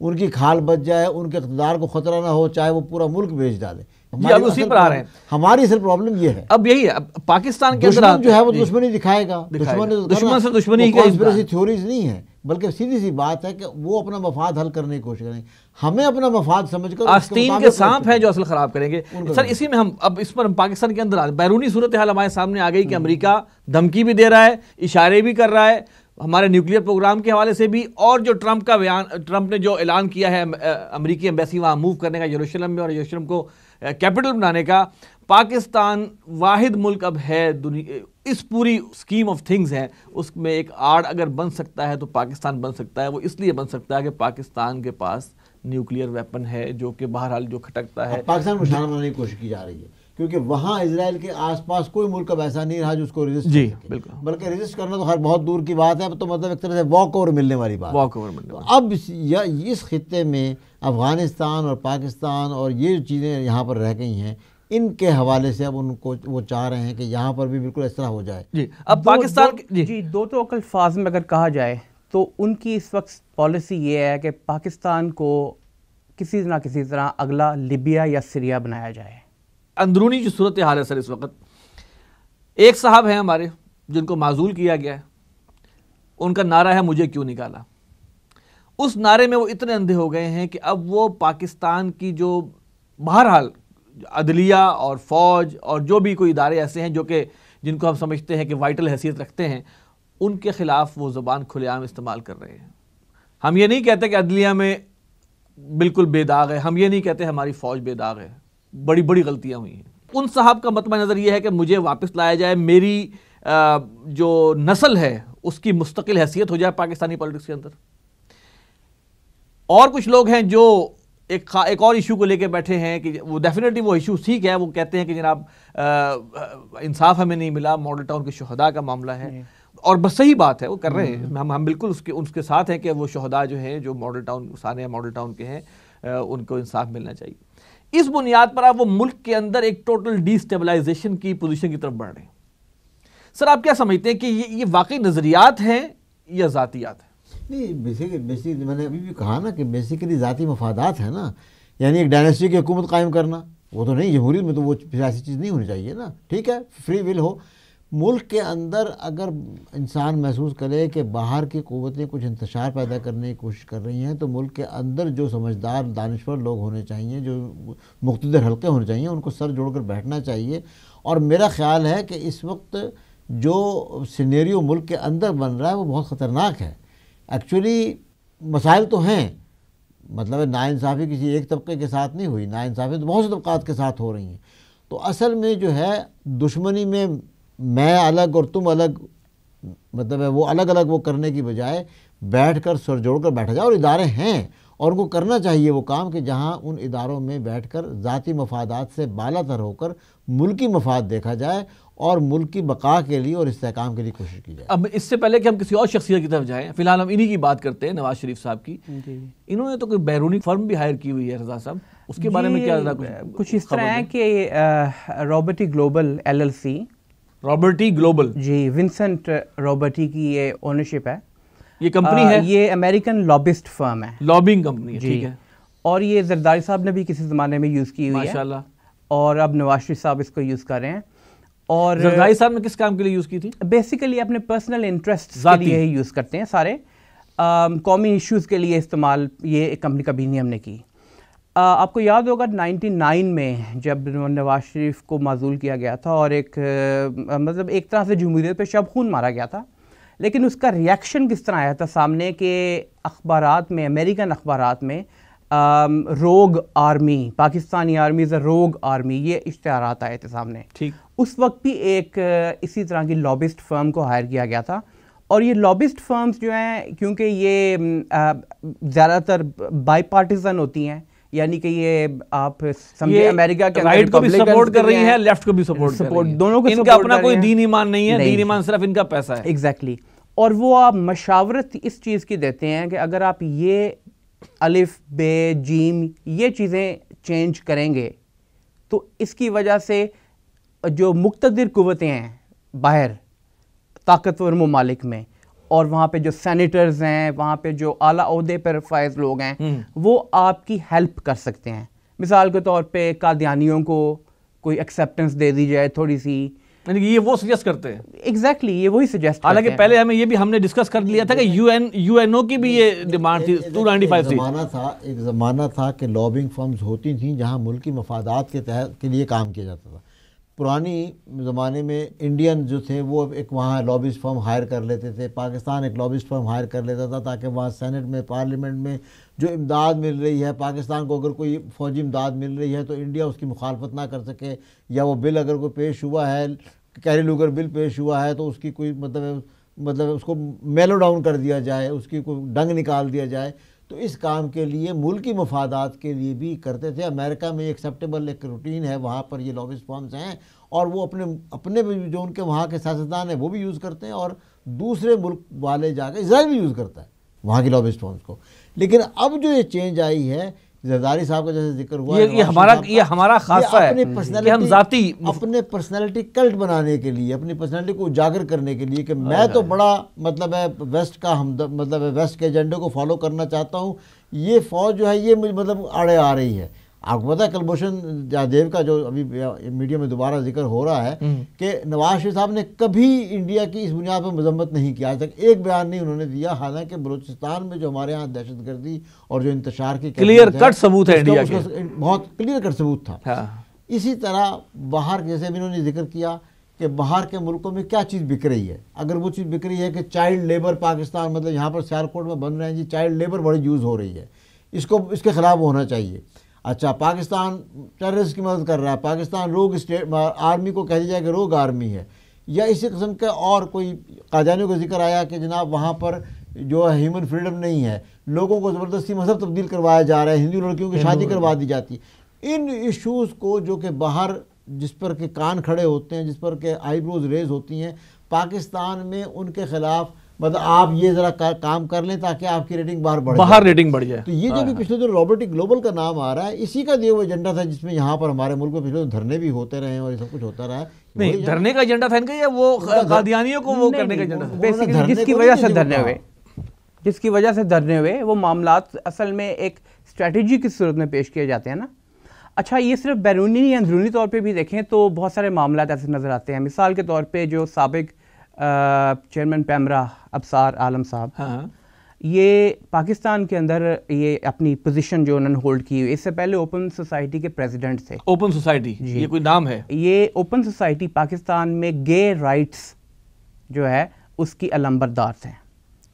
ان کی کھال بچ جائے، ان کے اقتدار کو خطرہ نہ ہو، چاہے وہ پورا ملک بیچ ڈالے. اب اسی پر آ رہے ہیں. ہماری اصل پرابلم یہ ہے، اب یہی ہے پاکستان کے اندر جو ہے وہ دشمنی دکھائے گا. دشمن سے دشمنی کی کنسپریسی تھیوریز نہیں ہے، بلکہ سیدھی سی بات ہے کہ وہ اپنا مفاد حل کرنے کی کوشش کریں. ہمیں اپنا مفاد سمجھ کر آستین کے سانپ ہیں جو اصل خراب کریں گے. سر اسی میں ہم اب اس پر پاکستان کے اندر بیرونی صورتحال ہمارے سامنے آ گئی کہ امریکہ دھمکی بھی دے رہا ہے، اشارے بھی کر رہا ہے ہمارے نیوکلیئر پروگرام کے حوالے سے بھی. اور جو ٹرمپ نے جو اعلان کیا ہے امریکی ایمبیسی وہاں موو کرنے کا یروشلم میں، اور یروشلم کو کیپٹل بنانے کا، پاکستان واحد ملک اب ہے اس پوری اسکیم آف تھنگز ہے، اس میں ایک آڑ اگر بن سکتا ہے تو پاکستان بن سکتا ہے. وہ اس لیے بن سکتا ہے کہ پاکستان کے پاس نیوکلیئر ویپن ہے جو کہ بہرحال جو کھٹکتا ہے. پاکستان کو نشانہ بنانے کی کوشش کی جا رہی ہے، کیونکہ وہاں اسرائیل کے آس پاس کوئی ملک اب ایسا نہیں رہا جو اس کو ریزسٹ جی بالکل، بلکہ ریزسٹ کرنا تو خیر بہت دور کی بات ہے. تو مطلب ایک طرح سے واک اوور ملنے والی بات. اب اس خطے میں افغانستان اور پاکستان اور یہ چیزیں یہاں پر رہ گئی ہیں، ان کے حوالے سے اب ان کو وہ چاہ رہے ہیں کہ یہاں پر بھی بالکل اس طرح ہو جائے. جی اب پاکستان جی دو ٹوک الفاظ میں اگر کہا جائے تو ان کی اس وقت پالیسی یہ ہے کہ پاکستان کو کسی نہ کسی طرح اگلا لیبیا یا سیریا بنایا جائے. اندرونی جو صورتحال ہے سر اس وقت، ایک صاحب ہیں ہمارے جن کو معزول کیا گیا ہے، ان کا نعرہ ہے مجھے کیوں نکالا. اس نعرے میں وہ اتنے اندھے ہو گئے ہیں کہ اب وہ پاکستان کی جو بہرحال عدلیہ اور فوج اور جو بھی کوئی ادارے ایسے ہیں جو کہ جن کو ہم سمجھتے ہیں کہ وائٹل حیثیت رکھتے ہیں، ان کے خلاف وہ زبان کھلے عام استعمال کر رہے ہیں. ہم یہ نہیں کہتے کہ عدلیہ میں بالکل بے داغ ہے، ہم یہ نہیں کہتے ہماری فوج بے داغ ہے، بڑی بڑی غلطیاں ہوئی ہیں. ان صاحب کا مطمئن نظر یہ ہے کہ مجھے واپس لایا جائے، میری جو نسل ہے اس کی مستقل حیثیت ہو جائے پاکستانی پالیٹکس کے اندر. اور کچھ لوگ ہیں جو ایک اور ایشو کو لے کے بیٹھے ہیں کہ وہ ڈیفینیٹلی وہ ایشو ٹھیک ہے، وہ کہتے ہیں کہ جناب انصاف ہمیں نہیں ملا، ماڈل ٹاؤن کے شہداء کا معاملہ ہے، اور بس صحیح بات ہے وہ کر رہے ہیں. ہم بالکل اس کے ساتھ ہیں کہ وہ شہداء جو ہیں جو ماڈل ٹاؤن سانحہ ماڈل ٹاؤن کے ہیں ان کو انصاف ملنا چاہیے. اس بنیاد پر آپ وہ ملک کے اندر ایک ٹوٹل ڈی اسٹیبلائزیشن کی پوزیشن کی طرف بڑھ رہے ہیں. سر آپ کیا سمجھتے ہیں کہ یہ واقعی نظریات ہیں یا ذاتیات ہیں؟ نہیں، بیسیکلی میں نے ابھی بھی کہا نا کہ بیسیکلی ذاتی مفادات ہیں نا. یعنی ایک ڈائنیسٹی کی حکومت قائم کرنا وہ تو نہیں، جمہوریت میں تو وہ سیاسی چیز نہیں ہونی چاہیے نا. ٹھیک ہے، فری ول ہو، ملک کے اندر اگر انسان محسوس کرے کہ باہر کی قوتیں کچھ انتشار پیدا کرنے کی کوشش کر رہی ہیں تو ملک کے اندر جو سمجھدار دانشور لوگ ہونے چاہیے، جو مقتدر حلقے ہونے چاہیے، ان کو سر جوڑ کر بیٹھنا چاہیے. اور میرا خیال ہے کہ اس وقت جو سینیریو ملک کے اندر بن رہا ہے وہ بہت خطرناک ہے. ایکچولی مسائل تو ہیں، مطلب ناانصافی کسی ایک طبقے کے ساتھ نہیں ہوئی، ناانصافی تو بہت سے طبقات کے ساتھ ہو رہی ہیں. تو اصل میں جو ہے دشمنی میں میں الگ اور تم الگ، مطلب ہے وہ الگ الگ وہ کرنے کی بجائے بیٹھ کر سر جوڑ کر بیٹھا جائے. اور ادارے ہیں اور ان کو کرنا چاہیے وہ کام کہ جہاں ان اداروں میں بیٹھ کر ذاتی مفادات سے بالا تر ہو کر ملکی مفاد دیکھا جائے اور ملک کی بقا کے لیے اور استحکام کے لیے کوشش کی جائے. اب اس سے پہلے کہ ہم کسی اور شخصیت کی طرف جائیں، فی الحال ہم انہی کی بات کرتے ہیں، نواز شریف صاحب کی. انہوں نے تو کوئی بیرونی فرم بھی ہائر کی ہوئی ہے رضا صاحب، اس کے بارے میں کیا کچھ اس طرح ہے کہ رابرٹی گلوبل LLC، رابرٹی گلوبل، جی ونسنٹ رابرٹی کی یہ اونرشپ ہے. یہ کمپنی ہے، یہ امریکن لابسٹ فرم ہے، لابنگ کمپنی ہے. ٹھیک ہے. اور یہ زرداری صاحب نے بھی کسی زمانے میں یوز کی ہوئی ہے ماشاءاللہ، اور اب نواز شریف صاحب اس کو یوز کر رہے ہیں. اور زرداری صاحب نے کس کام کے لیے یوز کی تھی؟ بیسیکلی اپنے پرسنل انٹرسٹ کے لیے ہی یوز کرتے ہیں سارے، قومی ایشوز کے لیے استعمال یہ کمپنی کبھی نہیں ہم نے کی. آپ کو یاد ہوگا 99 میں جب نواز شریف کو معزول کیا گیا تھا اور ایک مطلب ایک طرح سے جمہوریت پہ شب خون مارا گیا تھا، لیکن اس کا ریاکشن کس طرح آیا تھا سامنے کہ اخبارات میں، امریکن اخبارات میں روگ آرمی، پاکستانی آرمی از اے روگ آرمی، یہ اشتہارات آئے تھے سامنے. ٹھیک. اس وقت بھی ایک اسی طرح کی لابسٹ فرم کو ہائر کیا گیا تھا. اور یہ لابسٹ فرمز جو ہیں کیونکہ یہ زیادہ تر بائی پارٹیزن ہوتی ہیں، یعنی کہ یہ آپ سمجھے امریکہ کے رائٹ کو بھی سپورٹ کر رہی ہیں، لیفٹ کو بھی سپورٹ کر رہی ہیں، دونوں کو. ان کا اپنا کوئی دین ایمان نہیں ہے، دین ایمان صرف ان کا پیسہ ہے. ایگزیکٹلی. اور وہ آپ مشاورت اس چیز کی دیتے ہیں کہ اگر آپ یہ الف بے جیم یہ چیزیں چینج کریں گے تو اس کی وجہ سے جو مقتدر قوتیں ہیں باہر طاقتور ممالک میں، اور وہاں پہ جو سینیٹرز ہیں، وہاں پہ جو اعلیٰ عہدے پر فائز لوگ ہیں، وہ آپ کی ہیلپ کر سکتے ہیں. مثال کے طور پہ قادیانیوں کو کوئی ایکسیپٹنس دے دی جائے تھوڑی سی، یعنی کہ یہ وہ سجیسٹ کرتے ہیں. ایگزیکٹلی یہ وہی سجیسٹ کرتے ہیں. حالانکہ پہلے ہمیں یہ بھی ہم نے ڈسکس کر لیا تھا کہ UN کی بھی یہ ڈیمانڈ تھی 295 تھی. ایک زمانہ تھا کہ لابنگ فرمز ہوتی تھیں جہاں ملکی مفادات کے تحت کے لیے کام کیا جاتا تھا. پرانی زمانے میں انڈین جو تھے وہ ایک وہاں لابسٹ فرم ہائر کر لیتے تھے، پاکستان ایک لابسٹ فرم ہائر کر لیتا تھا تاکہ وہاں سینٹ میں، پارلیمنٹ میں جو امداد مل رہی ہے پاکستان کو، اگر کوئی فوجی امداد مل رہی ہے تو انڈیا اس کی مخالفت نہ کر سکے، یا وہ بل اگر کوئی پیش ہوا ہے، کیری لوگر بل پیش ہوا ہے تو اس کی کوئی مطلب اس کو میلو ڈاؤن کر دیا جائے، اس کی کوئی ڈنگ نکال دیا جائے. تو اس کام کے لیے ملکی مفادات کے لیے بھی کرتے تھے. امریکہ میں ایکسیپٹیبل ایک روٹین ہے، وہاں پر یہ لابسٹ فرمز ہیں اور وہ اپنے جو ان کے وہاں کے سیاستدان ہیں وہ بھی یوز کرتے ہیں، اور دوسرے ملک والے جا کے اسرائیل بھی یوز کرتا ہے وہاں کی لابسٹ فرمز کو. لیکن اب جو یہ چینج آئی ہے، زرداری صاحب کا جیسے ذکر ہوا، یہ ہمارا خاصہ ہے کہ ہم ذاتی اپنے پرسنالٹی کلٹ بنانے کے لیے، اپنی پرسنالٹی کو اجاگر کرنے کے لیے کہ میں تو بڑا مطلب ہے ویسٹ کا مطلب ہے ویسٹ کے ایجنڈے کو فالو کرنا چاہتا ہوں، یہ فوج جو ہے یہ مطلب آڑے آ رہی ہے. آپ کو پتہ ہے کلبھوشن جادیو کا جو ابھی میڈیا میں دوبارہ ذکر ہو رہا ہے کہ نواز شریف صاحب نے کبھی انڈیا کی اس بنیاد پر مذمت نہیں کیا، آج تک ایک بیان نہیں انہوں نے دیا، حالانکہ بلوچستان میں جو ہمارے ہاں دہشت گردی اور جو انتشار کی کلیئر کٹ ثبوت ہے انڈیا کے، بہت کلیئر کٹ ثبوت تھا. اسی طرح باہر جیسے بھی انہوں نے ذکر کیا کہ باہر کے ملکوں میں کیا چیز بک رہی ہے. اگر وہ چیز بک رہی ہے کہ چائلڈ لیبر پاکستان، مطلب یہاں پر سیالکوٹ میں بن رہے ہیں جی چائلڈ لیبر بڑی یوز ہو رہی ہے، اس کے خلاف ہونا چاہیے. اچھا پاکستان ٹیررسٹ کی مدد کر رہا ہے، پاکستان روگ آرمی کو کہہ دیا کہ روگ آرمی ہے، یا اسی قسم کا اور کوئی قادیانیوں کا ذکر آیا کہ جناب وہاں پر جو ہے ہیومن فریڈم نہیں ہے، لوگوں کو زبردستی مذہب تبدیل کروایا جا رہا ہے، ہندو لڑکیوں کی شادی کروا دی جاتی ہے. ان ایشوز کو جو کہ باہر جس پر کہ کان کھڑے ہوتے ہیں، جس پر کہ آئی بروز ریز ہوتی ہیں، پاکستان میں ان کے خلاف مطلب آپ یہ ذرا کام کر لیں تاکہ آپ کی ریٹنگ باہر ریٹنگ بڑھ جائے. تو یہ جو بھی پچھلے جو رابرٹی گلوبل کا نام آ رہا ہے، اسی کا جو ایجنڈا تھا جس میں یہاں پر ہمارے ملک میں پچھلے دھرنے بھی ہوتے رہے اور یہ سب کچھ ہوتا رہا ہے. نہیں دھرنے کا ایجنڈا تھا ان کا، یا وہ قادیانیوں کو وہ کرنے کا ایجنڈا تھا؟ بیسیکلی جس کی وجہ سے دھرنے ہوئے وہ معاملات اصل میں ایک اسٹریٹجی کی صورت میں پیش کیے جاتے ہیں نا. اچھا یہ صرف بیرونی یا اندرونی طور پہ بھی دیکھیں تو بہت سارے معاملات ایسے نظر آتے ہیں. مثال کے طور پہ جو سابق چیئرمین پیمرا ابصار عالم صاحب, یہ پاکستان کے اندر یہ اپنی پوزیشن جو انہوں نے ہولڈ کی ہوئی, اس سے پہلے اوپن سوسائٹی کے پریزیڈنٹ تھے. اوپن سوسائٹی یہ کوئی نام ہے؟ یہ اوپن سوسائٹی پاکستان میں گے رائٹس جو ہے اس کی علمبردار تھے.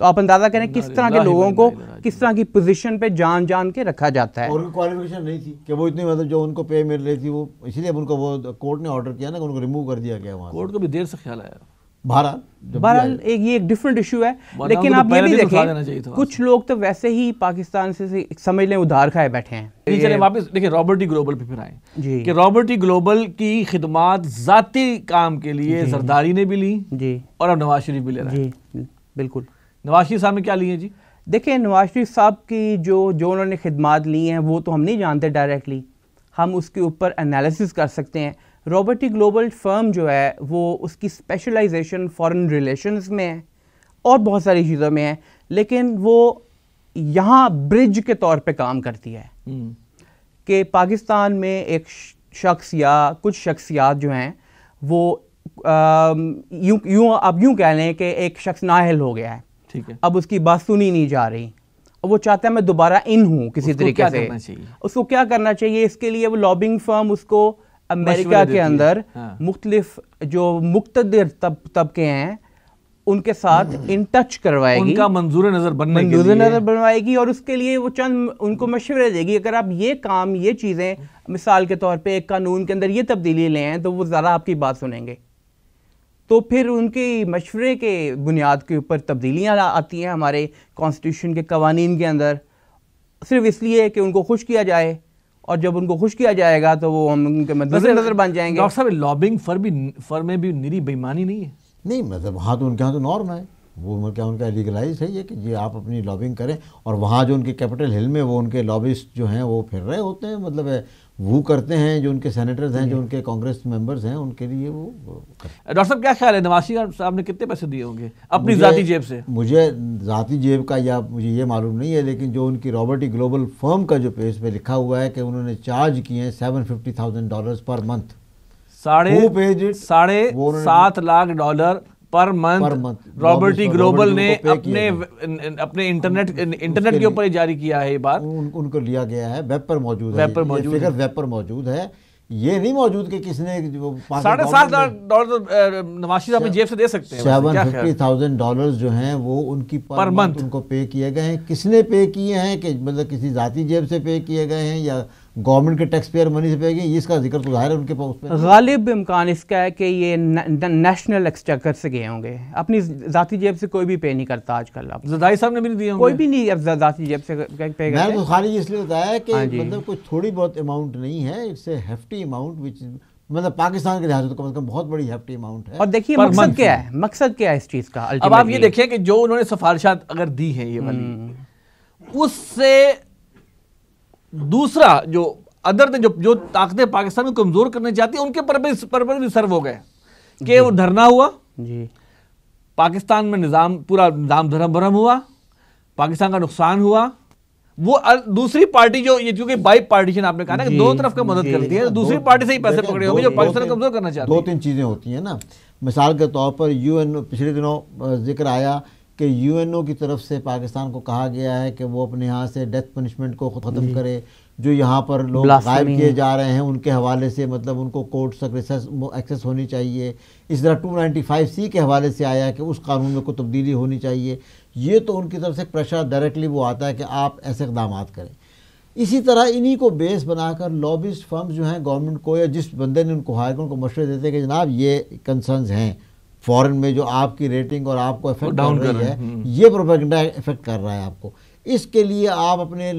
تو آپ اندازہ کریں کس طرح کے لوگوں کو کس طرح کی پوزیشن پہ جان جان کے رکھا جاتا ہے. اور کوالیفیکیشن نہیں تھی کہ وہ اتنی مطلب جو ان کو پے مل رہی تھی, وہ اسی لیے ان کو وہ کورٹ نے آرڈر کیا نا کہ ان کو ریموو کر دیا گیا وہاں. کورٹ کو بھی دیر سے خیال آیا. بہرحال یہ ایک ڈفرینٹ ایشو ہے. لیکن آپ یہ بھی دیکھیں کچھ لوگ تو ویسے ہی پاکستان سے سمجھ لیں ادھار کھائے بیٹھے ہیں. چلیں واپس دیکھیں رابرٹ گلوبل پہ پھر آئیں کہ رابرٹ گلوبل کی خدمات ذاتی کام کے لیے زرداری نے بھی لی جی, اور اب نواز شریف بھی لے رہا ہے. جی بالکل. نواز شریف صاحب نے کیا لیے جی؟ دیکھیں نواز شریف صاحب کی جو انہوں نے خدمات لی ہیں وہ تو ہم نہیں جانتے ڈائریکٹلی, ہم اس کے اوپر انالیسس کر سکتے ہیں. رابرٹ گلوبل فرم جو ہے وہ اس کی اسپیشلائزیشن فارن ریلیشنز میں ہے اور بہت ساری چیزوں میں ہے, لیکن وہ یہاں برج کے طور پہ کام کرتی ہے کہ پاکستان میں ایک شخص یا کچھ شخصیات جو ہیں وہ آپ یوں کہہ لیں کہ ایک شخص نااہل ہو گیا ہے, ٹھیک ہے, اب اس کی بات سنی نہیں جا رہی, وہ چاہتا ہے میں دوبارہ ان ہوں کسی طریقے سے. اس کو کیا کرنا چاہیے؟ اس کے لیے وہ لابنگ فرم اس کو امریکہ کے اندر مختلف جو مقتدر طبقے ہیں ان کے ساتھ ان ٹچ کروائے گی, ان کا منظور نظر بنوائے گی, اور اس کے لیے وہ چند ان کو مشورے دے گی. اگر آپ یہ کام یہ چیزیں مثال کے طور پہ ایک قانون کے اندر یہ تبدیلی لے ہیں تو وہ ذرا آپ کی بات سنیں گے. تو پھر ان کی مشورے کے بنیاد کے اوپر تبدیلیاں آتی ہیں ہمارے کانسٹیٹیوشن کے قوانین کے اندر, صرف اس لیے کہ ان کو خوش کیا جائے, اور جب ان کو خوش کیا جائے گا تو وہ ہم ان کے مدنظر نظر بن جائیں گے. ڈاکٹر صاحب لابنگ فرم میں بھی نری بےمانی نہیں ہے؟ نہیں مطلب وہاں تو ان کے یہاں تو نارم ہے, وہ کیا ان کا لیگلائز ہے یہ کہ یہ آپ اپنی لابنگ کریں, اور وہاں جو ان کے کیپٹل ہل میں وہ ان کے لابسٹ جو ہیں وہ پھر رہے ہوتے ہیں, مطلب وہ کرتے ہیں جو ان کے سینیٹرز ہیں, جو ان کے کانگریس ممبرز ہیں, ان کے لیے وہ. ڈاکٹر صاحب کیا خیال ہے نواز شریف صاحب نے کتنے پیسے دیے ہوں گے اپنی ذاتی جیب سے؟ مجھے ذاتی جیب کا یا مجھے یہ معلوم نہیں ہے, لیکن جو ان کی رابرٹ گلوبل فرم کا جو پیج پہ لکھا ہوا ہے کہ انہوں نے چارج کیے ہیں $750,000 per month. $7.5 lakh per month Robert global نے اپنے انٹرنیٹ کے اوپر جاری کیا ہے. یہ بات ان کو لیا گیا ہے, ویب پر موجود ہے, ویب پر موجود ہے, یہ نہیں موجود کہ کس نے $7.5 نواز شریف اپنی جیب سے دے سکتے ہیں. $750,000 جو ہیں وہ ان کی پر منتھ ان کو پے کیے گئے ہیں. کس نے پے کیے ہیں کہ مطلب کسی ذاتی جیب سے پے کیے گئے ہیں یا گورنمنٹ کے ٹیکس پیئر منی سے پے گئے, اس کا ذکر تو ظاہر ہے ان کے پاس. غالب امکان اس کا ہے کہ یہ نیشنل ایکسچیکر سے گئے ہوں گے, اپنی ذاتی جیب سے کوئی بھی پے نہیں کرتا آج کل. زرداری صاحب نے بھی نہیں دیے, کوئی بھی نہیں اب ذاتی جیب سے پے کرتا. میں تو خالی اس لیے بتایا کہ مطلب کوئی تھوڑی بہت اماؤنٹ نہیں ہے, it's a hefty amount which مطلب پاکستان کے لحاظ سے کم از کم بہت بڑی ہیفٹی اماؤنٹ ہے. اور دیکھیے مقصد کیا ہے, مقصد کیا ہے اس چیز کا؟ اب آپ یہ دیکھیں کہ جو انہوں نے سفارشات اگر دی ہیں یہ والی, اس سے دوسرا جو ادر جو طاقتیں پاکستان کو کمزور کرنا چاہتی ہیں ان کے پرپز بھی سرو ہو گئے کہ وہ دھرنا ہوا جی, پاکستان میں پورا نظام دھرم برہم ہوا, پاکستان کا نقصان ہوا. وہ دوسری پارٹی جو یہ کیونکہ بائی پارٹیشن آپ نے کہا نا کہ دو طرف کا مدد کرتی ہے, دوسری پارٹی سے ہی پیسے پکڑے ہوں گے جو پاکستان کو کمزور کرنا چاہتی ہیں. 2-3 چیزیں ہوتی ہیں نا. مثال کے طور پر UN پچھلے دنوں ذکر آیا کہ UNO کی طرف سے پاکستان کو کہا گیا ہے کہ وہ اپنے یہاں سے ڈیتھ پنشمنٹ کو ختم کرے, جو یہاں پر لوگ غائب کیے جا رہے ہیں ان کے حوالے سے مطلب ان کو کورٹ تک ایکسیس ہونی چاہیے. اس طرح 295C کے حوالے سے آیا کہ اس قانون میں کوئی تبدیلی ہونی چاہیے. یہ تو ان کی طرف سے پریشر ڈائریکٹلی وہ آتا ہے کہ آپ ایسے اقدامات کریں. اسی طرح انہی کو بیس بنا کر لابسٹ فرمز جو ہیں گورنمنٹ کو یا جس بندے نے ان کو ہائر کر ان کو مشورے دیتے ہیں کہ جناب یہ کنسرنز ہیں فورن میں جو آپ کی ریٹنگ اور آپ کو افیکٹ کر رہی ہے, یہ پروپیگنڈا افیکٹ کر رہا ہے آپ کو. اس کے لیے آپ اپنے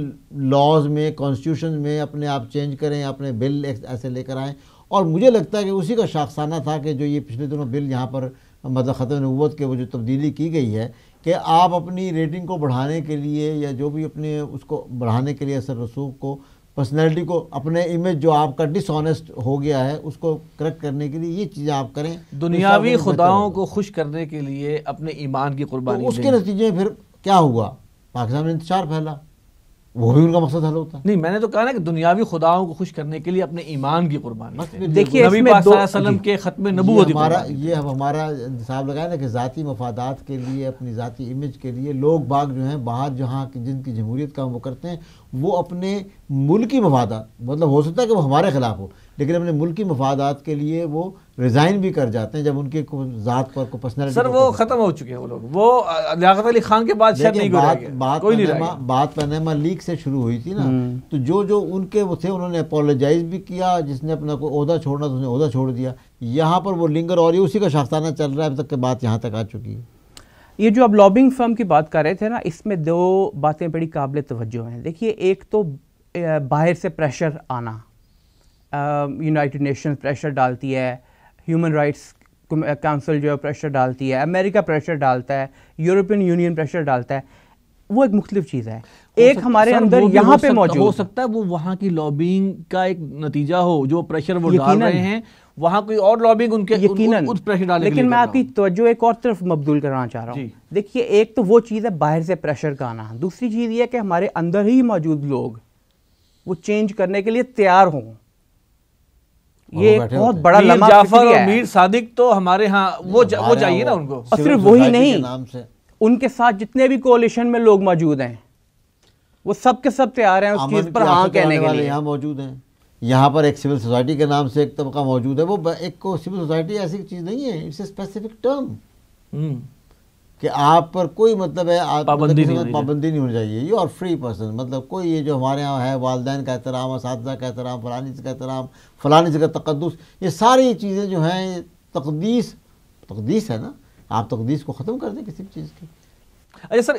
لاز میں کانسٹیٹیوشن میں اپنے آپ چینج کریں, اپنے بل ایسے لے کر آئیں. اور مجھے لگتا ہے کہ اسی کا شاخسانہ تھا کہ جو یہ پچھلے دنوں بل یہاں پر مطلب ختم نبوت کے وہ جو تبدیلی کی گئی ہے کہ آپ اپنی ریٹنگ کو بڑھانے کے لیے یا جو بھی اپنے اس کو بڑھانے کے لیے اثر رسوخ کو پرسنالٹی کو اپنے امیج جو آپ کا ڈس آنیسٹ ہو گیا ہے اس کو کریکٹ کرنے کے لیے یہ چیزیں آپ کریں. دنیاوی خداؤں کو خوش کرنے کے لیے اپنے ایمان کی قربانی. اس کے نتیجے میں پھر کیا ہوا؟ پاکستان میں انتشار پھیلا, وہ بھی ان کا مقصد حل ہوتا ہے. نہیں، میں نے تو کہا نا کہ دنیاوی خداؤں کو خوش کرنے کے لیے اپنے ایمان کی قربانی. دیکھیے نبی پاک صلی اللہ علیہ وسلم کے ختم نبوت یہ ہمارا انتصاب لگایا نا کہ ذاتی مفادات کے لیے، اپنی ذاتی امیج کے لیے لوگ باغ جو ہیں باہر جہاں جن کی جمہوریت کا وہ کرتے ہیں، وہ اپنے ملکی مفادات، مطلب ہو سکتا ہے کہ وہ ہمارے خلاف ہو لیکن اپنے ملکی مفادات کے لیے وہ ریزائن بھی کر جاتے ہیں جب ان کے ذات پر کوئی پرسنالٹی. سر وہ ختم ہو چکے ہیں وہ لوگ، وہ لیاقت علی خان کے بعد شاید نہیں کوئی نہیں رہ گیا. بات پاناما لیک سے شروع ہوئی تھی نا، تو جو ان کے وہ تھے انہوں نے اپولوجائز بھی کیا، جس نے اپنا کوئی عہدہ چھوڑنا تو اس نے عہدہ چھوڑ دیا. یہاں پر وہ لنگر اور اسی کا شاخسانہ چل رہا ہے اب تک کہ بات یہاں تک آ چکی ہے. یہ جو اب لابنگ فرم کی بات کر رہے تھے نا، اس میں دو باتیں بڑی قابل توجہ ہیں. دیکھیے، ایک تو باہر سے پریشر آنا، یونائٹڈ نیشنز پریشر ڈالتی ہے، ہیومن رائٹس کونسل جو ہے پریشر ڈالتی ہے، امریکہ پریشر ڈالتا ہے، یورپین یونین پریشر ڈالتا ہے. وہ ایک مختلف چیز ہے. ایک ہمارے اندر یہاں پہ موجود ہو سکتا ہے وہ وہاں کی لابنگ کا ایک نتیجہ ہو، جو پریشر وہ ڈال رہے ہیں وہاں کوئی اور لابنگ ان کے یقیناً. لیکن میں آپ کی توجہ ایک اور طرف مبذول کرنا چاہ رہا ہوں. دیکھیے، ایک تو وہ چیز ہے باہر سے پریشر کا آنا، دوسری چیز یہ ہے کہ ہمارے اندر ہی موجود لوگ وہ چینج کرنے کے لیے تیار ہوں. یہ ایک بہت بڑا لمحہ جعفر اور میر صادق تو ہمارے ہاں وہ چاہیے نا ان کو. اور صرف وہی نہیں، ان کے ساتھ جتنے بھی کولیشن میں لوگ موجود ہیں وہ سب کے سب تیار ہیں اس چیز پر ہاں کہنے کے لیے. یہاں موجود ہیں، یہاں پر ایک سول سوسائٹی کے نام سے ایک طبقہ موجود ہے. وہ ایک کو سول سوسائٹی ایسی چیز نہیں ہے، اٹس اے اسپیسیفک ٹرم کہ آپ پر کوئی مطلب ہے پابندی نہیں ہونی چاہیے. یو آر فری پرسن، مطلب کوئی یہ جو ہمارے یہاں ہے والدین کا احترام، اساتذہ کا احترام، فلانی چیز کا احترام، فلانی چیز کا تقدس، یہ ساری چیزیں جو ہیں تقدیس ہے نا. آپ تقدیس کو ختم کر دیں کسی بھی چیز کی. اچھا سر،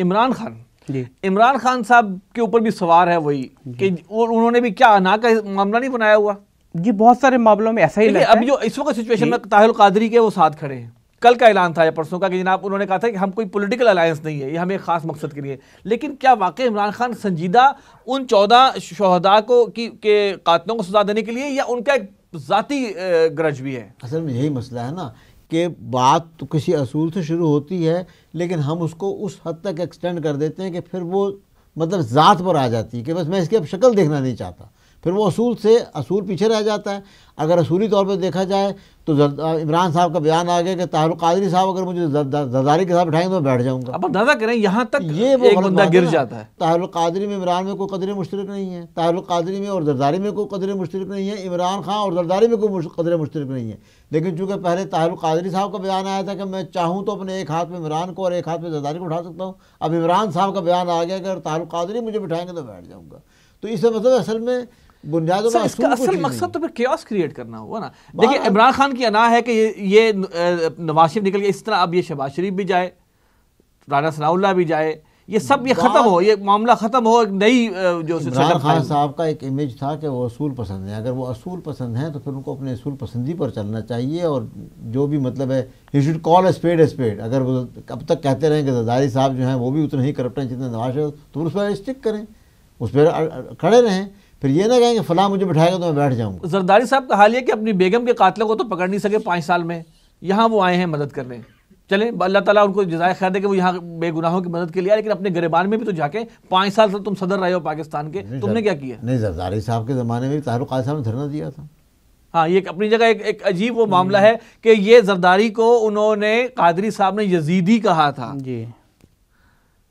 عمران خان صاحب کے اوپر بھی سوار ہے وہی کہ انہوں نے بھی کیا انا کا معاملہ نہیں بنایا ہوا. جی، بہت سارے معاملوں میں ایسا ہی لگتا ہے. ابھی جو اس وقت سچویشن میں طاہر القادری کے وہ ساتھ کھڑے ہیں. کل کا اعلان تھا یا پرسوں کا کہ جناب انہوں نے کہا تھا کہ ہم کوئی پولیٹیکل الائنس نہیں ہے، یہ ہمیں ایک خاص مقصد کے لیے. لیکن کیا واقعی عمران خان سنجیدہ ان 14 شہداء کے قاتلوں کو سزا دینے کے لیے، یا ان کا ایک ذاتی گرج بھی ہے؟ اصل میں یہی مسئلہ ہے نا کہ بات تو کسی اصول سے شروع ہوتی ہے لیکن ہم اس کو اس حد تک ایکسٹینڈ کر دیتے ہیں کہ پھر وہ مطلب ذات پر آ جاتی ہے کہ بس میں اس کی اب شکل دیکھنا نہیں چاہتا. پھر وہ اصول پیچھے رہ جاتا ہے. اگر اصولی طور پہ دیکھا جائے تو عمران صاحب کا بیان آ گیا کہ طاہر القادری صاحب اگر مجھے زرداری کے ساتھ بٹھائیں تو میں بیٹھ جاؤں گا. اب اندازہ کریں یہاں تک یہ ایک بندہ گر جاتا ہے. طاہر القادری میں عمران میں کوئی قدر مشترک نہیں ہے، طاہر القادری میں اور زرداری میں کوئی قدر مشترک نہیں ہے، عمران خان اور زرداری میں کوئی قدر مشترک نہیں ہے. لیکن چونکہ پہلے طاہر القادری صاحب کا بیان آیا تھا کہ میں چاہوں تو اپنے ایک ہاتھ میں عمران کو اور ایک ہاتھ میں زرداری کو اٹھا سکتا ہوں، اب عمران صاحب کا بیان آ گیا کہ اگر طاہر القادری مجھے بٹھائیں گے تو بیٹھ جاؤں گا. تو اس سے مطلب اصل میں اس کا اصل مقصد تو پھر کیوس کریٹ کرنا ہوا نا. دیکھیں، عمران خان کی انا ہے کہ یہ نواز شریف نکل گیا، اس طرح اب یہ شہباز شریف بھی جائے، رانا ثناء اللہ بھی جائے، یہ سب یہ ختم ہو، یہ معاملہ ختم ہو. ایک نئی جو عمران خان صاحب کا ایک امیج تھا کہ وہ اصول پسند ہیں. اگر وہ اصول پسند ہیں تو پھر ان کو اپنے اصول پسندی پر چلنا چاہیے، اور جو بھی مطلب ہے he should call a speed. اگر وہ اب تک کہتے رہیں کہ زرداری صاحب جو ہیں وہ بھی اتنے ہی کرپٹ ہیں جتنے نواز شریف، تو اس پر اسٹک کریں، اس پہ کھڑے رہیں. پھر یہ نہ کہیں کہ فلاں مجھے بٹھائے گا تو میں بیٹھ جاؤں گا. زرداری صاحب کا حال یہ کہ اپنی بیگم کے قاتلوں کو تو پکڑ نہیں سکے 5 سال میں، یہاں وہ آئے ہیں مدد کرنے. چلیں اللہ تعالیٰ ان کو جزائے خیر دے کہ وہ یہاں بے گناہوں کی مدد کے لیے، لیکن اپنے گریبان میں بھی تو جا کے 5 سال سے تم صدر رہے ہو پاکستان کے، تم نے کیا کیا؟ نہیں، زرداری صاحب کے زمانے میں بھی طاہر القادری صاحب نے دھرنا دیا تھا. ہاں، یہ اپنی جگہ ایک عجیب وہ معاملہ ہے کہ یہ زرداری کو انہوں نے قادری صاحب نے یزیدی کہا تھا. جی،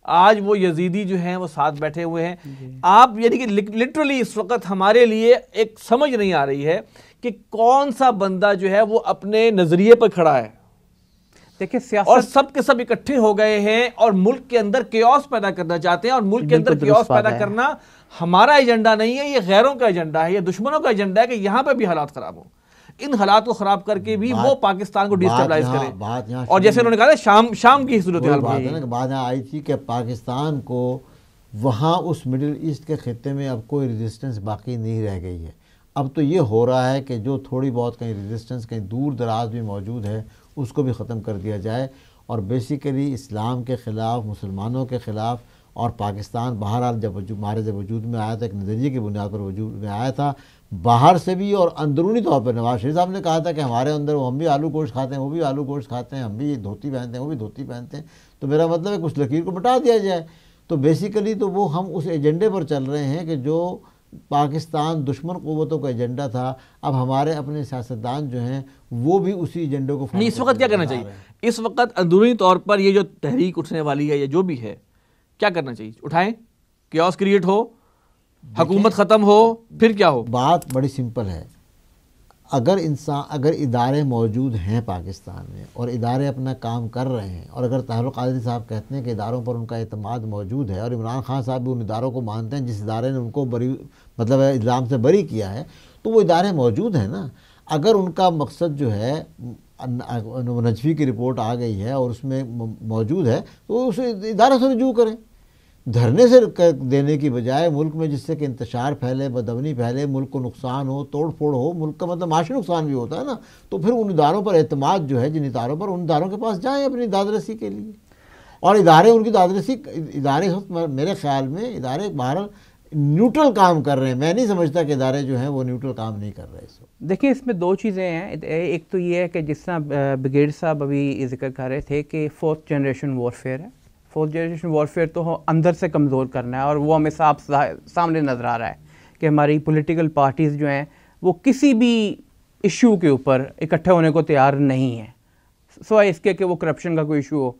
آج وہ یزیدی جو ہیں وہ ساتھ بیٹھے ہوئے ہیں. آپ یعنی کہ لٹرلی اس وقت ہمارے لیے ایک سمجھ نہیں آ رہی ہے کہ کون سا بندہ جو ہے وہ اپنے نظریے پر کھڑا ہے. دیکھیں، سیاست اور سب کے سب اکٹھے ہو گئے ہیں اور ملک کے اندر کیوس پیدا کرنا چاہتے ہیں، اور ملک کے اندر کیوس پیدا کرنا ہمارا ایجنڈا نہیں ہے، یہ غیروں کا ایجنڈا ہے، یہ دشمنوں کا ایجنڈا ہے کہ یہاں پہ بھی حالات خراب ہوں. ان حالات کو خراب کر کے بھی وہ پاکستان کو ڈیسٹیبلائز کریں. اور جیسے انہوں نے کہا شام کی صورتحال بات ہے نا کہ بات یہاں آئی تھی کہ پاکستان کو وہاں اس مڈل ایسٹ کے خطے میں اب کوئی ریزسٹنس باقی نہیں رہ گئی ہے. اب تو یہ ہو رہا ہے کہ جو تھوڑی بہت کہیں ریزسٹنس کہیں دور دراز بھی موجود ہے اس کو بھی ختم کر دیا جائے، اور بیسیکلی اسلام کے خلاف، مسلمانوں کے خلاف. اور پاکستان بہرحال جب ہمارے وجود میں آیا تھا ایک نظریے کی بنیاد پر وجود میں آیا تھا، باہر سے بھی اور اندرونی طور پر. نواز شریف صاحب نے کہا تھا کہ ہمارے اندر ہم بھی آلو گوشت کھاتے ہیں، وہ بھی آلو گوشت کھاتے ہیں، ہم بھی دھوتی پہنتے ہیں، وہ بھی دھوتی پہنتے ہیں، تو میرا مطلب ہے کہ اس لکیر کو مٹا دیا جائے. تو بیسیکلی تو وہ ہم اس ایجنڈے پر چل رہے ہیں کہ جو پاکستان دشمن قوتوں کا ایجنڈا تھا، اب ہمارے اپنے سیاستدان جو ہیں وہ بھی اسی ایجنڈے کو نہیں، اس وقت کیا کرنا چاہیے؟ اس وقت اندرونی طور پر یہ جو تحریک اٹھنے والی ہے یا جو بھی ہے، کیا کرنا چاہیے؟ اٹھائیں، کیوس کریٹ ہو، حکومت ختم ہو، پھر کیا ہو؟ بات بڑی سمپل ہے. اگر ادارے موجود ہیں پاکستان میں اور ادارے اپنا کام کر رہے ہیں، اور اگر طاہر القادری صاحب کہتے ہیں کہ اداروں پر ان کا اعتماد موجود ہے، اور عمران خان صاحب بھی ان اداروں کو مانتے ہیں جس ادارے نے ان کو مطلب الزام سے بری کیا ہے، تو وہ ادارے موجود ہیں نا. اگر ان کا مقصد جو ہے نجفی کی رپورٹ آ گئی ہے اور اس میں موجود ہے تو اس ادارے سے رجوع کریں. دھرنے سے دینے کی بجائے ملک میں جس سے کہ انتشار پھیلے، بدامنی پھیلے، ملک کو نقصان ہو، توڑ پھوڑ ہو، ملک کا مطلب معاشی نقصان بھی ہوتا ہے نا، تو پھر ان اداروں پر اعتماد جو ہے، جن اداروں پر، ان اداروں کے پاس جائیں اپنی داد رسی کے لیے. اور ادارے ان کی داد رسی، ادارے میرے خیال میں ادارے بہرحال نیوٹرل کام کر رہے ہیں. میں نہیں سمجھتا کہ ادارے جو ہیں وہ نیوٹرل کام نہیں کر رہے اس وقت. دیکھیں اس میں دو چیزیں ہیں. ایک تو یہ ہے کہ جس طرح بریگیڈ صاحب ابھی ذکر کر رہے تھے کہ 4th جنریشن وارفیئر ہے. 4th جنریشن وارفیئر تو اندر سے کمزور کرنا ہے، اور وہ ہمیں سامنے نظر آ رہا ہے کہ ہماری پولیٹیکل پارٹیز جو ہیں وہ کسی بھی ایشو کے اوپر اکٹھے ہونے کو تیار نہیں ہیں، سوائے اس کے کہ وہ کرپشن کا کوئی ایشو ہو،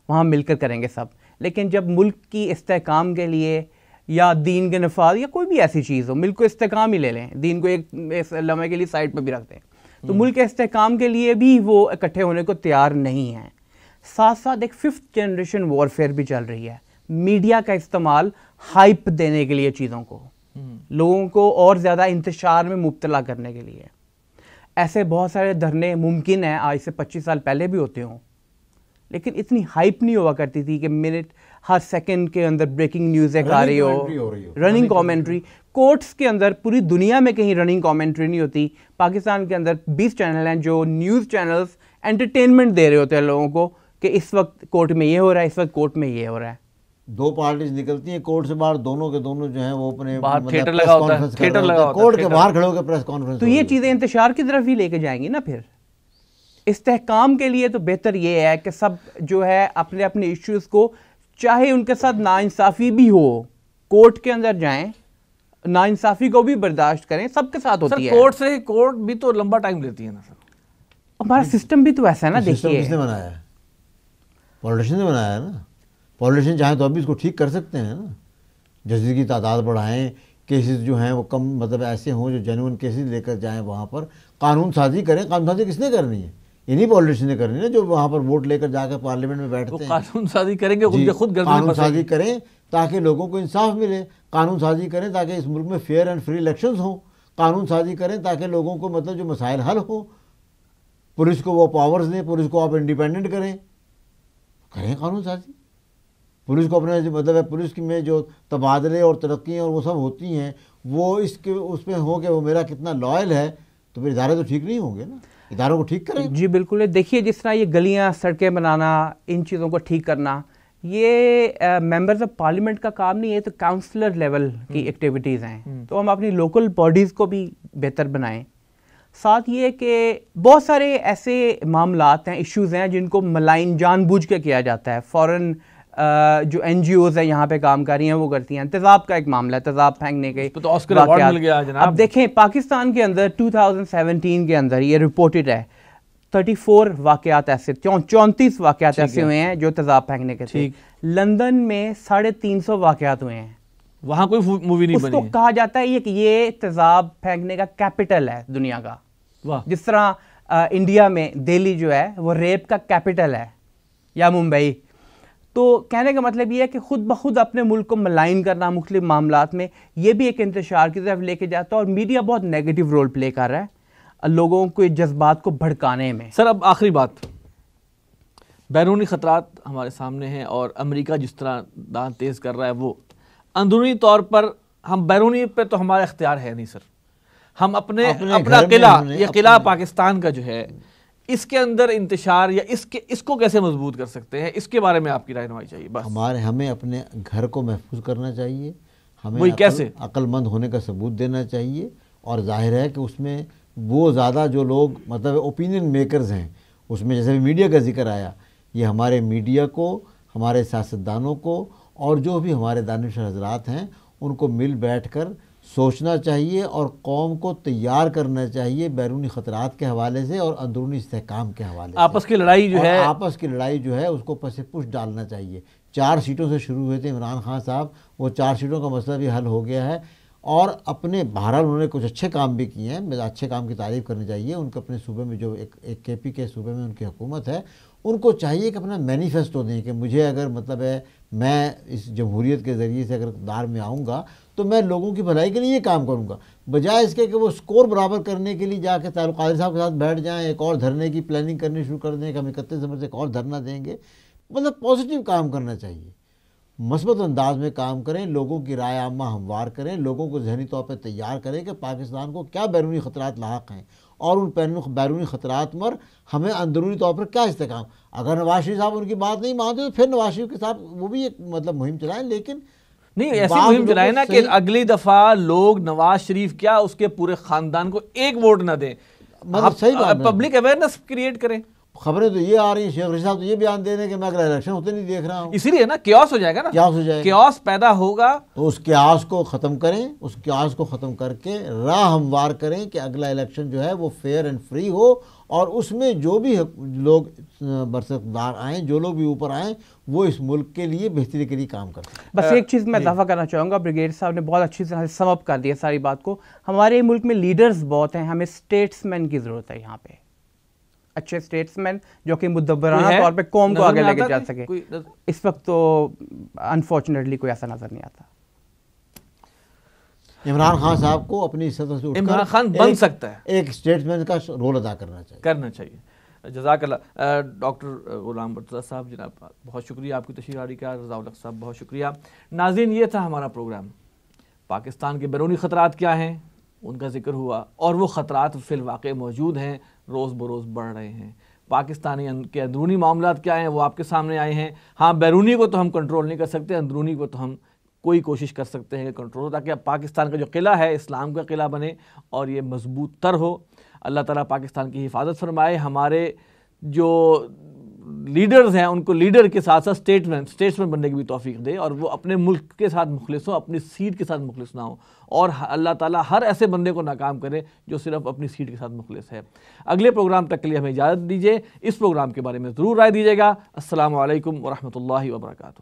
وہاں مل کر کریں گے سب. لیکن جب ملک کی استحکام کے لیے یا دین کے نفاذ یا کوئی بھی ایسی چیز ہو، ملک کو استحکام ہی لے لیں، دین کو ایک لمحے کے لیے سائڈ پہ بھی رکھ دیں، تو ملک کے استحکام کے لیے بھی وہ اکٹھے ہونے کو تیار نہیں ہیں. ساتھ ساتھ ایک 5th جنریشن وارفیئر بھی چل رہی ہے، میڈیا کا استعمال ہائپ دینے کے لیے، چیزوں کو لوگوں کو اور زیادہ انتشار میں مبتلا کرنے کے لیے. ایسے بہت سارے دھرنے ممکن ہیں آج سے 25 سال پہلے بھی ہوتے ہوں، لیکن اتنی ہائپ نہیں ہوا کرتی تھی کہ منٹ ہر سیکنڈ کے اندر بریکنگ نیوز ایک آ رہی ہو، رننگ کامنٹری. کورٹس کے اندر پوری دنیا میں کہیں رننگ کامنٹری نہیں ہوتی. پاکستان کے اندر 20 چینل ہیں جو نیوز چینلز انٹرٹینمنٹ دے رہے ہوتے ہیں لوگوں کو کہ اس وقت کورٹ میں یہ ہو رہا ہے، اس وقت کورٹ میں یہ ہو رہا ہے. دو پارٹیز نکلتی ہیں کورٹ سے باہر، دونوں کے دونوں جو ہیں وہ اپنے تھیٹر لگا ہوتا ہے، کورٹ کے باہر کھڑے ہو کے پریس کانفرنس. تو یہ چیزیں انتشار کی طرف ہی لے کے جائیں گی نا. پھر استحکام کے لیے تو بہتر یہ ہے کہ سب جو ہے اپنے اپنے ایشوز کو، چاہے ان کے ساتھ ناانصافی بھی ہو، کورٹ کے اندر جائیں، ناانصافی کو بھی برداشت کریں، سب کے ساتھ ہوتی ہے. کورٹ بھی تو لمبا ٹائم لیتی ہے نا سر. ہمارا سسٹم بھی تو ایسا ہے نا. دیکھیے کس نے بنایا ہے؟ پولیٹیشین نے بنایا ہے نا. پولیٹیشین چاہیں تو ابھی اس کو ٹھیک کر سکتے ہیں نا، ججز کی تعداد بڑھائیں، کیسز جو ہیں وہ کم مطلب ایسے ہوں جو جینوئن کیسز لے کر جائیں، وہاں پر قانون سازی کریں. قانون سازی کس نے کرنی ہے؟ انہی پولیٹیشین نے کرنی ہے جو وہاں پر ووٹ لے کر جا کے پارلیمنٹ میں بیٹھتے ہیں. قانون سازی کریں گے خود خود قانون سازی کریں تاکہ لوگوں کو انصاف ملے. قانون سازی کریں تاکہ اس ملک میں فیئر اینڈ فری الیکشنز ہوں. قانون سازی کریں تاکہ لوگوں کو مطلب جو مسائل حل ہوں. پولیس کو وہ پاورز دیں، پولیس کو آپ انڈیپینڈنٹ کریں قانون سازی. پولیس کو اپنے مطلب ہے پولیس میں جو تبادلے اور ترقیاں اور وہ سب ہوتی ہیں وہ اس میں ہو کہ وہ میرا کتنا لائل ہے، تو پھر ادارے تو ٹھیک نہیں ہوں گے نا. اداروں کو ٹھیک کریں. جی بالکل. دیکھیے جس طرح یہ گلیاں سڑکیں بنانا، ان چیزوں کو ٹھیک کرنا، یہ ممبرز آف پارلیمنٹ کا کام نہیں ہے، تو کاؤنسلر لیول کی ایکٹیویٹیز ہیں. تو ہم اپنی لوکل باڈیز کو بھی بہتر بنائیں. ساتھ یہ کہ بہت سارے ایسے معاملات ہیں، ایشوز ہیں جن کو ملائن جان بوجھ کے کیا جاتا ہے. فورن جو این جی اوز ہیں یہاں پہ کام کر رہی ہیں وہ کرتی ہیں. تیزاب کا ایک معاملہ ہے، تیزاب پھینکنے کے واقعات. اب دیکھیں پاکستان کے اندر 2017 کے اندر یہ رپورٹڈ ہے 34 واقعات ایسے، 34 واقعات ایسے ہوئے ہیں جو تیزاب پھینکنے کے تھے. لندن میں 350 واقعات ہوئے ہیں. وہاں کوئی مووی نہیں بنی. اس کو کہا جاتا ہے کہ یہ تیزاب پھینکنے کا کیپٹل ہے دنیا کا. جس طرح انڈیا میں دہلی جو ہے وہ ریپ کا کیپٹل ہے، یا ممبئی. تو کہنے کا مطلب یہ ہے کہ خود بخود اپنے ملک کو ملائن کرنا مختلف معاملات میں، یہ بھی ایک انتشار کی طرف لے کے جاتا ہے. اور میڈیا بہت نیگیٹو رول پلے کر رہا ہے لوگوں کو جذبات کو بھڑکانے میں. سر اب آخری بات، بیرونی خطرات ہمارے سامنے ہیں اور امریکہ جس طرح دانت تیز کر رہا ہے، وہ اندرونی طور پر ہم بیرونی پہ تو ہمارا اختیار ہے نہیں سر. ہم اپنا قلعہ، یہ قلعہ پاکستان کا جو ہے، اس کے اندر انتشار یا اس کو کیسے مضبوط کر سکتے ہیں، اس کے بارے میں آپ کی رہنمائی چاہیے. بس ہمیں اپنے گھر کو محفوظ کرنا چاہیے، ہمیں عقل مند ہونے کا ثبوت دینا چاہیے. اور ظاہر ہے کہ اس میں وہ زیادہ جو لوگ مطلب اوپینین میکرز ہیں اس میں، جیسے میڈیا کا ذکر آیا، یہ ہمارے میڈیا کو، ہمارے سیاستدانوں کو اور جو بھی ہمارے دانشور حضرات ہیں ان کو مل بیٹھ کر سوچنا چاہیے اور قوم کو تیار کرنا چاہیے بیرونی خطرات کے حوالے سے اور اندرونی استحکام کے حوالے سے. آپس کی لڑائی جو ہے اس کو پس پش ڈالنا چاہیے. 4 سیٹوں سے شروع ہوئے تھے عمران خان صاحب, وہ 4 سیٹوں کا مسئلہ بھی حل ہو گیا ہے. اور اپنے بہرحال انہوں نے کچھ اچھے کام بھی کیے ہیں, اچھے کام کی تعریف کرنی چاہیے. ان کو اپنے صوبے میں جو ایک کے پی کے صوبے میں ان کی حکومت ہے, ان کو چاہیے کہ اپنا مینیفیسٹو دیں کہ مجھے اگر مطلب ہے میں اس جمہوریت کے ذریعے سے اگر اقتدار میں آؤں گا تو میں لوگوں کی بھلائی کے لیے یہ کام کروں گا, بجائے اس کے کہ وہ سکور برابر کرنے کے لیے جا کے تعلق قادری صاحب کے ساتھ بیٹھ جائیں, ایک اور دھرنے کی پلاننگ کرنی شروع کر دیں کہ ہم 31 دسمبر سے ایک اور دھرنا دیں گے. مطلب پازیٹیو کام کرنا چاہیے, مثبت انداز میں کام کریں, لوگوں کی رائے عامہ ہموار کریں, لوگوں کو ذہنی طور پہ تیار کریں کہ پاکستان کو کیا بیرونی خطرات لاحق ہیں اور ان بیرونی خطرات پر ہمیں اندرونی طور پر کیا استحکام. اگر نواز شریف صاحب ان کی بات نہیں مانتے تو پھر نواز شریف کے ساتھ وہ بھی ایک مطلب مہم چلائیں, لیکن نہیں ایسی مہم چلائیں نا کہ اگلی دفعہ لوگ نواز شریف کیا اس کے پورے خاندان کو ایک ووٹ نہ دیں, پبلک اویئرنس کریٹ کریں. خبریں تو یہ آ رہی ہیں, شیخ رشید صاحب تو یہ بیان دے رہے ہیں کہ میں اگر الیکشن ہوتے نہیں دیکھ رہا ہوں. اسی لیے نا کیوس ہو جائے گا نا, کیوس پیدا ہوگا. تو اس کیوس کو ختم کریں, اس کیوس کو ختم کر کے راہ ہموار کریں کہ اگلا الیکشن جو ہے وہ فیئر اینڈ فری ہو, اور اس میں جو بھی لوگ برسردار آئیں, جو لوگ بھی اوپر آئیں, وہ اس ملک کے لیے بہتری کے لیے کام کرتے ہیں. بس ایک چیز میں اضافہ کرنا چاہوں گا, بریگیڈ صاحب نے بہت اچھی طرح سم اپ کر دیا ساری بات کو. ہمارے ملک میں لیڈرز بہت ہیں, ہمیں اسٹیٹس مین کی ضرورت ہے یہاں پہ, اچھے اسٹیٹس مین جو کہ مدبرانہ طور پہ قوم کو آگے لے کے جا سکے. اس وقت تو انفارچونیٹلی کوئی ایسا نظر نہیں آتا. عمران خان صاحب کو اپنی سطح سے عمران خان بن سکتا ہے, ایک اسٹیٹس مین کا رول ادا کرنا چاہیے. جزاک اللہ. ڈاکٹر غلام مرتضیٰ صاحب جناب بہت شکریہ آپ کی تشریح آری کا. رضا الحق صاحب بہت شکریہ. ناظرین یہ تھا ہمارا پروگرام. پاکستان کے بیرونی خطرات کیا ہیں ان کا ذکر ہوا, اور وہ خطرات فی الواقع موجود ہیں, روز بروز بڑھ رہے ہیں. پاکستانی کے اندرونی معاملات کیا ہیں وہ آپ کے سامنے آئے ہیں. ہاں بیرونی کو تو ہم کنٹرول نہیں کر سکتے, اندرونی کو تو ہم کوئی کوشش کر سکتے ہیں کنٹرول, تاکہ پاکستان کا جو قلعہ ہے اسلام کا قلعہ بنے اور یہ مضبوط تر ہو. اللہ تعالیٰ پاکستان کی حفاظت فرمائے. ہمارے جو لیڈرز ہیں ان کو لیڈر کے ساتھ ساتھ اسٹیٹسمین بننے کی بھی توفیق دے, اور وہ اپنے ملک کے ساتھ مخلص ہوں, اپنی سیٹ کے ساتھ مخلص نہ ہوں, اور اللہ تعالیٰ ہر ایسے بندے کو ناکام کرے جو صرف اپنی سیٹ کے ساتھ مخلص ہے. اگلے پروگرام تک کے لیے ہمیں اجازت دیجیے. اس پروگرام کے بارے میں ضرور رائے دیجیے گا. السلام علیکم ورحمۃ اللہ وبرکاتہ.